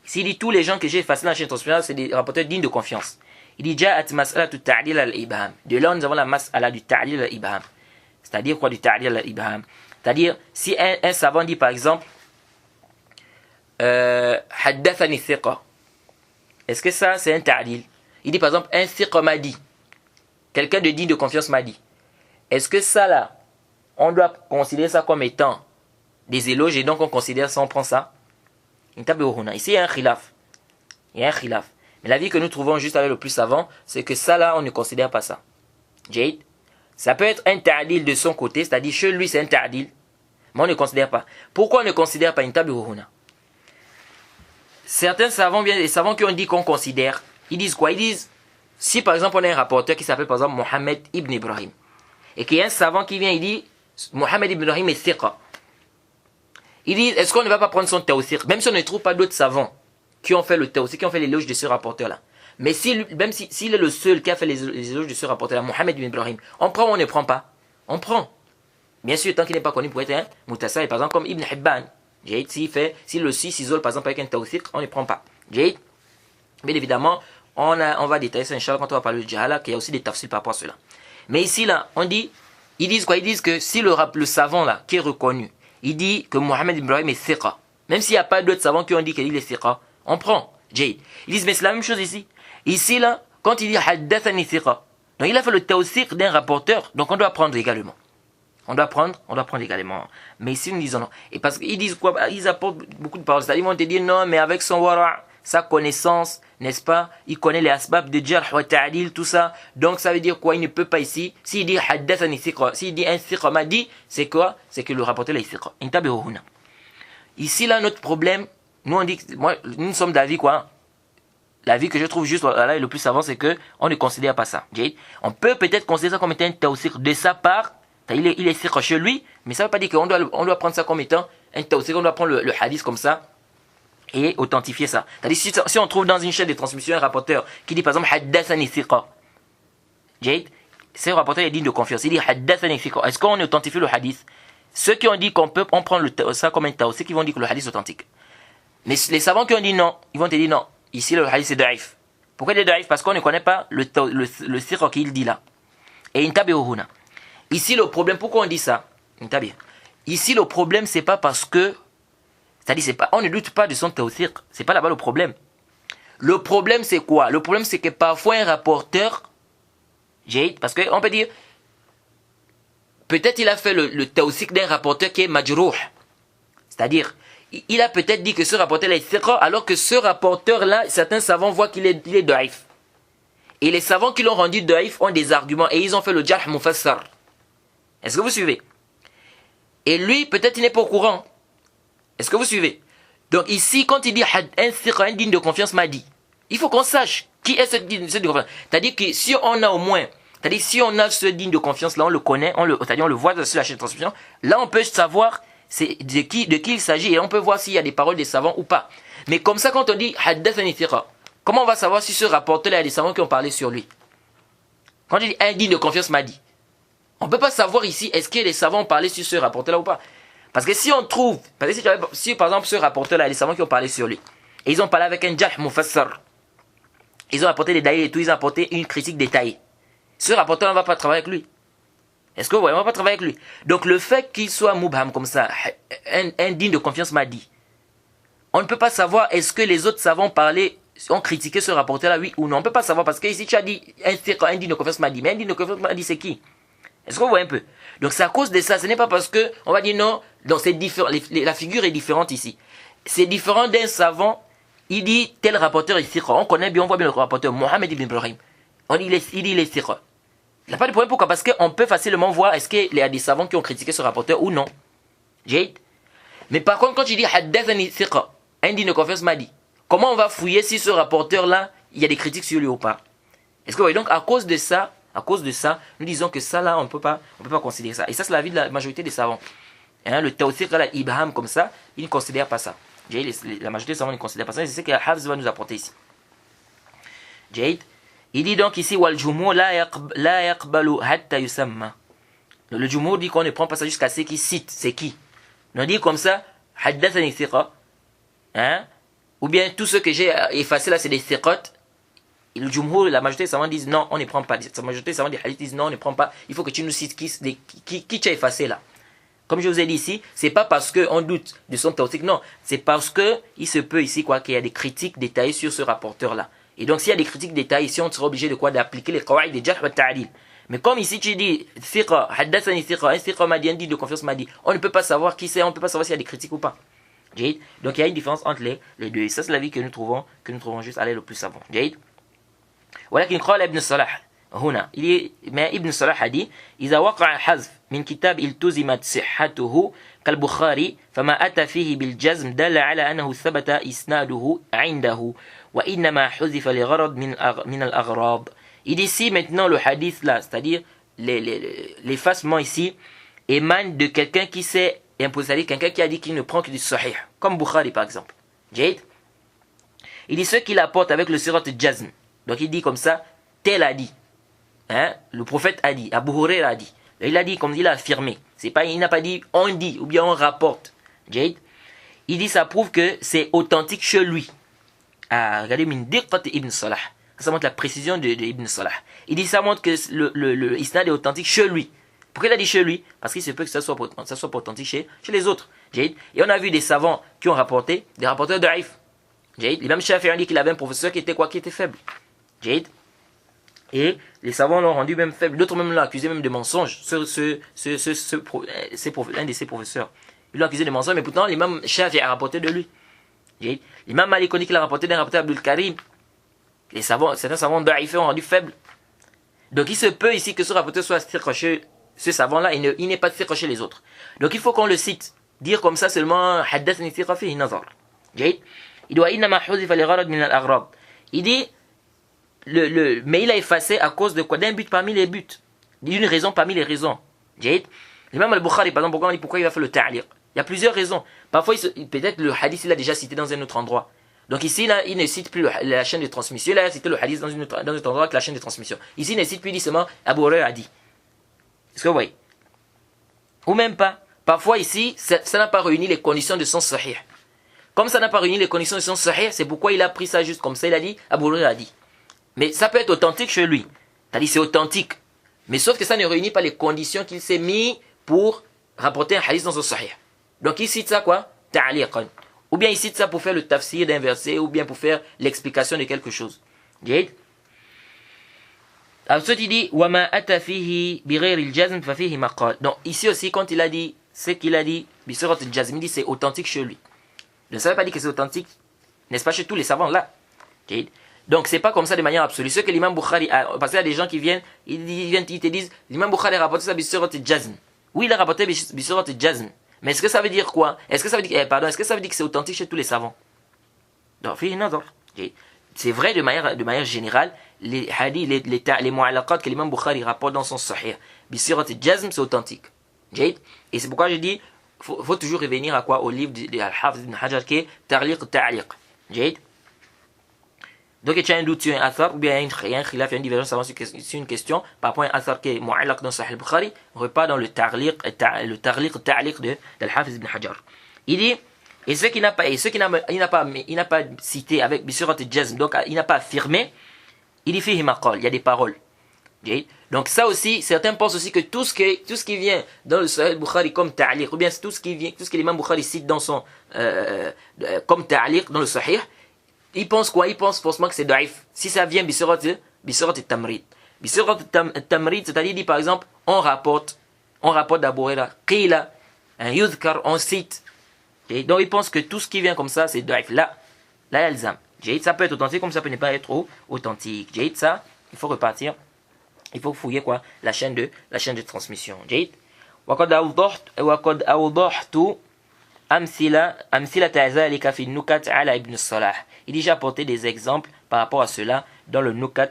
[SPEAKER 1] S'il dit tous les gens que j'ai effacés dans la chaîne de transmission c'est des rapporteurs dignes de confiance. Il dit ja'at mas'alatu ta'dil al-ibham. De là nous avons la mas'ala du ta'dil al-ibham. C'est-à-dire quoi du ta'dil al-ibham? C'est-à-dire si un savant dit par exemple haddathani thiqa. Est-ce que ça c'est un ta'dil? Il dit par exemple un thiqa m'a dit. Quelqu'un de digne de confiance m'a dit. Est-ce que ça là, on doit considérer ça comme étant des éloges et donc on considère ça, on prend ça? Ici il y a un khilaf. Mais l'avis que nous trouvons juste avec le plus savant, c'est que ça là, on ne considère pas ça. Ça peut être un ta'dil de son côté, c'est-à-dire chez lui c'est un ta'dil, mais on ne considère pas. Pourquoi on ne considère pas? Certains savants, bien les savants qui ont dit qu'on considère, ils disent quoi? Ils disent si par exemple on a un rapporteur qui s'appelle par exemple Mohammed ibn Ibrahim et qu'il y a un savant qui vient il dit Mohammed ibn Ibrahim est thiqa, il dit est-ce qu'on ne va pas prendre son tawthiq même si on ne trouve pas d'autres savants qui ont fait le tawthiq, qui ont fait l'éloge de ce rapporteur là, mais même s'il est le seul qui a fait les éloges de ce rapporteur là, Mohammed ibn Ibrahim, on prend ou on ne prend pas? On prend, bien sûr tant qu'il n'est pas connu pour être un mutasahih, par exemple comme Ibn Hibban, s'il le s'isole par exemple avec un tawthiq, on ne prend pas. Bien évidemment on va détailler ça, Inch'Allah, quand on va parler de Jahala, qu'il y a aussi des tafsils par rapport à cela. Mais ici, là, ils disent quoi? Ils disent que si le savant, là, qui est reconnu, il dit que Mohammed Ibrahim est thiqa, même s'il n'y a pas d'autres savants qui ont dit qu'il est thiqa, on prend. Ils disent, mais c'est la même chose ici. Ici, là, quand il dit haddathani thiqa, donc il a fait le tawthiq d'un rapporteur, donc on doit prendre également. On doit prendre également. Mais ici, nous disons non. Et parce qu'ils disent quoi? Ils apportent beaucoup de paroles. C'est-à-dire, ils vont te dire non, mais avec son wara', sa connaissance, n'est-ce pas? Il connaît les asbab de jarh wa ta'dil, tout ça. Donc ça veut dire quoi? Il ne peut pas ici. S'il dit haddathani thiqa, s'il dit un thiqa m'a dit, c'est quoi? C'est que le rapporteur est thiqa. Ici là notre problème, nous on dit, nous sommes d'avis quoi? L'avis que je trouve juste là le plus savant c'est que on ne considère pas ça. On peut peut-être considérer ça comme étant un tawthiq de sa part. Il est thiqa chez lui, mais ça ne veut pas dire qu'on doit prendre ça comme étant un tawthiq. On doit prendre le hadith comme ça et authentifier ça. C'est-à-dire si on trouve dans une chaîne de transmission un rapporteur qui dit par exemple haddathani thiqa, ce rapporteur est digne de confiance, il dit haddathani thiqa, est-ce qu'on authentifie le hadith? Ceux qui ont dit qu'on prend ça comme un tawthiq, qui vont dire que le hadith est authentique. Mais les savants qui ont dit non, ils vont te dire non, ici le hadith est da'if. Pourquoi il est da'if? Parce qu'on ne connaît pas le thiqa qu'il dit là. Et intabi'uhuna. Ici le problème, pourquoi on dit ça? Ici le problème c'est pas parce que, c'est-à-dire on ne doute pas de son tawthiq, c'est pas là-bas le problème. Le problème c'est quoi? Le problème c'est que parfois un rapporteur, parce qu'on peut dire peut-être il a fait le tawsik d'un rapporteur qui est majrouh. C'est-à-dire, il a peut-être dit que ce rapporteur-là est thiqa, alors que ce rapporteur-là, certains savants voient qu'il est daif. Et les savants qui l'ont rendu daif ont des arguments et ils ont fait le jarh mufassar. Est-ce que vous suivez? Et lui, peut-être il n'est pas au courant. Est-ce que vous suivez? Donc ici, quand il dit un thiqa, un digne de confiance m'a dit, il faut qu'on sache qui est ce digne de confiance. C'est-à-dire que si on a au moins, c'est-à-dire si on a ce digne de confiance là, on le connaît, c'est-à-dire on le voit sur la chaîne de transmission, là on peut savoir de qui il s'agit et on peut voir s'il y a des paroles des savants ou pas. Mais comme ça, quand on dit haddathani thiqa, comment on va savoir si ce rapporteur-là, il y a des savants qui ont parlé sur lui? Quand il dit un digne de confiance m'a dit, on ne peut pas savoir ici est-ce que les savants ont parlé sur ce rapporteur-là ou pas. Parce que si on trouve, parce que si par exemple ce rapporteur-là, il y a des savants qui ont parlé sur lui, et ils ont parlé avec un jarh mufassar, ils ont apporté des dalils et tout, ils ont apporté une critique détaillée. Ce rapporteur, on ne va pas travailler avec lui. Est-ce que vous voyez, on ne va pas travailler avec lui. Donc le fait qu'il soit mubham comme ça, un digne de confiance m'a dit, on ne peut pas savoir est-ce que les autres savants ont critiqué ce rapporteur-là, oui ou non. On ne peut pas savoir parce que ici tu as dit un digne de confiance m'a dit, mais un digne de confiance m'a dit c'est qui? Est-ce que vous voyez un peu? Donc c'est à cause de ça, ce n'est pas parce que on va dire non, donc c'est différent, la figure est différente ici. C'est différent d'un savant, il dit tel rapporteur est thiqa. On connaît bien, on voit bien le rapporteur, Mohamed ibn Ibrahim. Il dit il est thiqa. Il n'y a pas de problème, pourquoi? Parce qu'on peut facilement voir est-ce qu'il y a des savants qui ont critiqué ce rapporteur ou non. Mais par contre, quand tu dis haddathani thiqa, un digne de confiance m'a dit, comment on va fouiller si ce rapporteur-là, il y a des critiques sur lui ou pas? Est-ce que vous voyez? Donc à cause de ça, nous disons que ça là, on ne peut pas considérer ça. Et ça, c'est l'avis de la majorité des savants. Hein, le tawthiq, là, ibham comme ça, ils ne considèrent pas ça. La majorité des savants ne considèrent pas ça. Et c'est ce que Hafs va nous apporter ici. Il dit donc ici, wal jumhur la yaqbalu hatta yusamma. Le jumhur dit qu'on ne prend pas ça jusqu'à ce qu'il cite. C'est qui? On dit comme ça, haddathani thiqa. Hein? Ou bien tout ce que j'ai effacé là, c'est des thiqat. Et le jumhur, la majorité des savants disent non, on ne prend pas. La majorité des savants des hadiths disent non, on ne prend pas. Il faut que tu nous cites qui tu as effacé là. Comme je vous ai dit ici, c'est pas parce qu'on doute de son tawthiq, non. C'est parce que il se peut ici qu'il y a des critiques détaillées sur ce rapporteur là. Et donc s'il y a des critiques détaillées ici, on sera obligé de quoi? D'appliquer les qawaïd des jarh wa ta'dil. Mais comme ici tu dis thiqa, haddathani thiqa, un thiqa m'a dit, un dit de confiance m'a dit, on ne peut pas savoir qui c'est, on ne peut pas savoir s'il y a des critiques ou pas. Donc il y a une différence entre les deux. Et ça c'est l'avis que nous trouvons juste aller le plus savant. ولكن قال ابن الصلاح هنا ما ابن الصلاح dit إذا وقع الحذف من كتاب التزمت صحته كالبخاري فما أتى فيه بالجزم دل على أنه ثبت إسناده عنده وإنما حذف لغرض من الأغراض. Il dit ici maintenant le hadith là, c'est-à-dire l'effacement ici émane de quelqu'un qui s'est imposé, c'est-à-dire quelqu'un qui a dit qu'il ne prend que du sahih, comme Bukhari par exemple. Il dit ce qu'il apporte avec le sirat jazm. Donc il dit comme ça, tel a dit. Hein? Le prophète a dit, Abu Huraira a dit. Il a dit comme il a affirmé. Il n'a pas dit on dit ou bien on rapporte. Il dit ça prouve que c'est authentique chez lui. Ah, regardez, min diqqat Ibn Salah. Ça montre la précision de Ibn Salah. Il dit ça montre que le isnad est authentique chez lui. Pourquoi il a dit chez lui? Parce qu'il se peut que ça soit pas authentique chez les autres. Et on a vu des savants qui ont rapporté, des rapporteurs de Haïf. L'imam Shafi'i a dit qu'il avait un professeur qui était faible. Et les savants l'ont rendu même faible. D'autres même l'ont accusé même de mensonge. Un de ses professeurs. Ils l'ont accusé de mensonge, mais pourtant l'imam Shafi'i a rapporté de lui. L'imam Malik dit qu'il a rapporté d'un rapporteur Abdul Karim. Certains savants d'Aïfé ont rendu faible. Donc il se peut ici que ce rapporteur soit chez ce savant-là, il n'est pas chez les autres. Donc il faut qu'on le cite. Dire comme ça seulement haddathani thiqa fihi nazar. Il doit innama huzifa li gharad min al-aghrad. Il dit mais il a effacé à cause de quoi? D'un but parmi les buts. D'une raison parmi les raisons. L'imam al-Bukhari, par exemple, pourquoi il a fait le ta'liq? Il y a plusieurs raisons. Parfois, peut-être le hadith, il l'a déjà cité dans un autre endroit. Donc ici, là, il ne cite plus la chaîne de transmission. Là, il a cité le hadith dans un autre endroit que la chaîne de transmission. Ici, il ne cite plus, il dit seulement Abu Huraira a dit. Est-ce que vous voyez? Ou même pas. Parfois, ici, ça n'a pas réuni les conditions de son sahih. Comme ça n'a pas réuni les conditions de son sahih, c'est pourquoi il a pris ça juste comme ça. Il a dit Abu Huraira a dit. Mais ça peut être authentique chez lui. C'est-à-dire c'est authentique. Mais sauf que ça ne réunit pas les conditions qu'il s'est mis pour rapporter un hadith dans son sahih. Donc il cite ça quoi? Ta'liqan. Ou bien il cite ça pour faire le tafsir d'un verset, ou bien pour faire l'explication de quelque chose. Ensuite, il dit وَمَا أَتَى فِيهِ بِغَيْرِ الْجَزْمِ فَفِيهِ مَقَالٍ. Donc, ici aussi, quand il a dit ce qu'il a dit, بِسُرَةِ الْجَزْمِ, il dit c'est authentique chez lui. Ne savez pas dire que c'est authentique, n'est-ce pas, chez tous les savants là. Donc, c'est pas comme ça de manière absolue. Ce que l'imam Bukhari a, parce qu'il y a des gens qui viennent, ils te disent l'imam Bukhari a rapporté ça بِسُرَةِ الْجَزْمِ. Oui, il a rapporté بِسُرَةِ الْجَزْمِ. Mais est-ce que ça veut dire quoi? Est-ce que ça veut dire, est-ce que ça veut dire que c'est authentique chez tous les savants? Donc, c'est vrai de manière générale, les hadiths, les mu'allaqat que l'imam Bukhari rapporte dans son sahih, bisurat al-jazm, c'est authentique. Et c'est pourquoi je dis, faut toujours revenir à quoi? Au livre de Al-Hafiz ibn Hajar qui est Tarliq al-Ta'liq. Donc, tu as un doute sur un athar, ou bien il y a un khilaf, il y a une divergence avant sur une question, par rapport à un athar qui est mu'allaq dans Sahih al-Bukhari, on repart dans le Tarliq al-Ta'liq de Al-Hafiz ibn Hajar. Il dit, et ce qu'il n'a pas cité avec Bisurat al-Jazm, donc il n'a pas affirmé, il dit fihi maqal, il y a des paroles. Donc ça aussi, certains pensent aussi que tout ce qui vient dans le Sahih Bukhari comme ta'liq, ou bien tout ce que l'imam Bukhari cite dans son comme ta'liq dans le Sahih, ils pensent quoi? Ils pensent forcément que c'est daif. Si ça vient Bisurat al-Tamrid. Bisurat al-Tamrid, c'est-à-dire dit par exemple, on rapporte d'Abu Huraira, qila, yudhkar, on cite. Donc ils pensent que tout ce qui vient comme ça, c'est daif. Là, yalzam. Ça peut être authentique comme ça peut ne pas être authentique. Ça, il faut repartir. Il faut fouiller quoi? La chaîne de transmission. وقد أوضحت أمثلة ذلك في النكت على ابن الصلاح. Il dit j'ai apporté des exemples par rapport à cela dans le nukat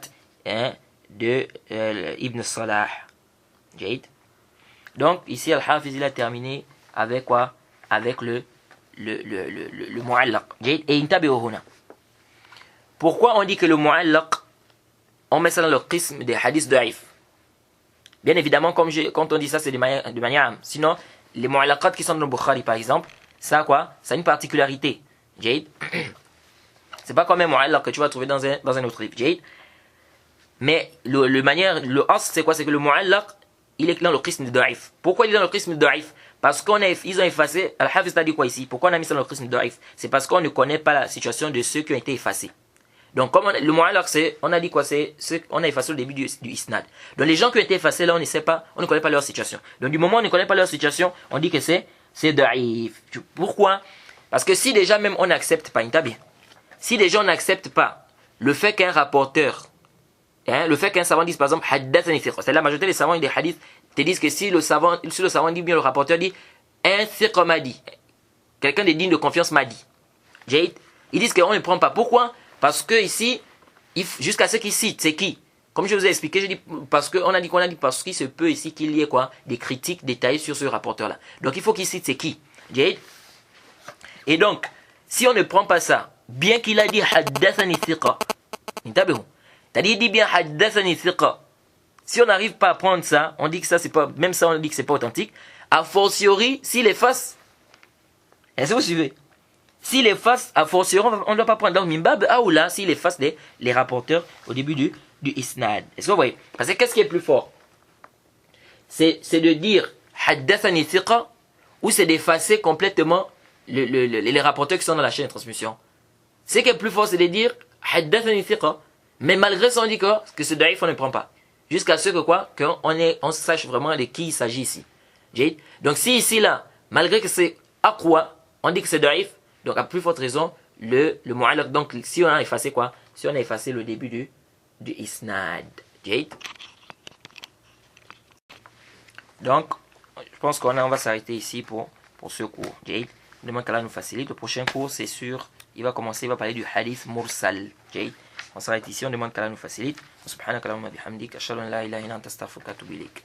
[SPEAKER 1] de Ibn Salah. Donc ici Al-Hafiz il a terminé avec quoi? Avec le mu'allaq. Et intabi'u huna. Pourquoi on dit que le mu'allaq, on met ça dans le qism des hadiths da'if? Bien évidemment, quand on dit ça, c'est de manière âme. Sinon, les mu'allaqat qui sont dans le Bukhari, par exemple, ça quoi? Ça a une particularité. C'est pas comme un mu'allaq que tu vas trouver dans un autre livre. Mais le as, c'est quoi? C'est que le mu'allaq, il est dans le qism da'if. Pourquoi il est dans le qism da'if? Parce qu'ils ont effacé, Al-Hafiz a dit quoi ici? Pourquoi on a mis ça dans le qism da'if? C'est parce qu'on ne connaît pas la situation de ceux qui ont été effacés. Donc, comme le mu'allaq, on a dit quoi? On a effacé au début du isnad. Donc, les gens qui ont été effacés là, on ne connaît pas leur situation. Donc, du moment où on ne connaît pas leur situation, on dit que c'est da'if. Pourquoi? Parce que si déjà même on n'accepte pas, si déjà on n'accepte pas le fait qu'un rapporteur, le fait qu'un savant dise par exemple, haddathani thiqa, c'est la majorité des savants des hadiths te disent que si le savant dit bien, le rapporteur dit, un thiqa m'a dit, quelqu'un de digne de confiance m'a dit. Ils disent qu'on ne prend pas. Pourquoi? Parce que ici, jusqu'à ce qu'il cite, c'est qui? Comme je vous ai expliqué, je dis parce qu'il se peut ici qu'il y ait quoi? Des critiques détaillées sur ce rapporteur-là. Donc il faut qu'il cite c'est qui? Et donc, si on ne prend pas ça, bien qu'il a dit haddathani thiqa, c'est-à-dire il dit bien haddathani thiqa. Si on n'arrive pas à prendre ça, on dit que ça c'est pas, même ça on dit que c'est pas authentique. A fortiori, s'il efface, est-ce que vous suivez? S'il efface, a fortiori, on ne doit pas prendre. Donc, mimbab, ou là, s'il efface les rapporteurs au début du isnad. Est-ce que vous voyez? Parce que qu'est-ce qui est plus fort? C'est de dire haddathani thiqa, ou c'est d'effacer complètement les rapporteurs qui sont dans la chaîne de transmission. Ce qui est plus fort, c'est de dire haddathani thiqa, mais malgré ça, on dit que ce daif, on ne prend pas. Jusqu'à ce que quoi? On sache vraiment de qui il s'agit ici. Donc, si ici, là, malgré que c'est aqwa, on dit que c'est daif, donc, à plus forte raison, le mu'allaq. Donc, si on a effacé quoi? Si on a effacé le début du isnad. Donc, je pense qu'on va s'arrêter ici pour ce cours. Je demande qu'Allah nous facilite. Le prochain cours, c'est sûr, il va parler du hadith mursal. On s'arrête ici, on demande qu'Allah nous facilite. Subhanaka Allahumma bihamdik, ashhadu an la ilaha illa anta astaghfiruka wa atubu ilayk.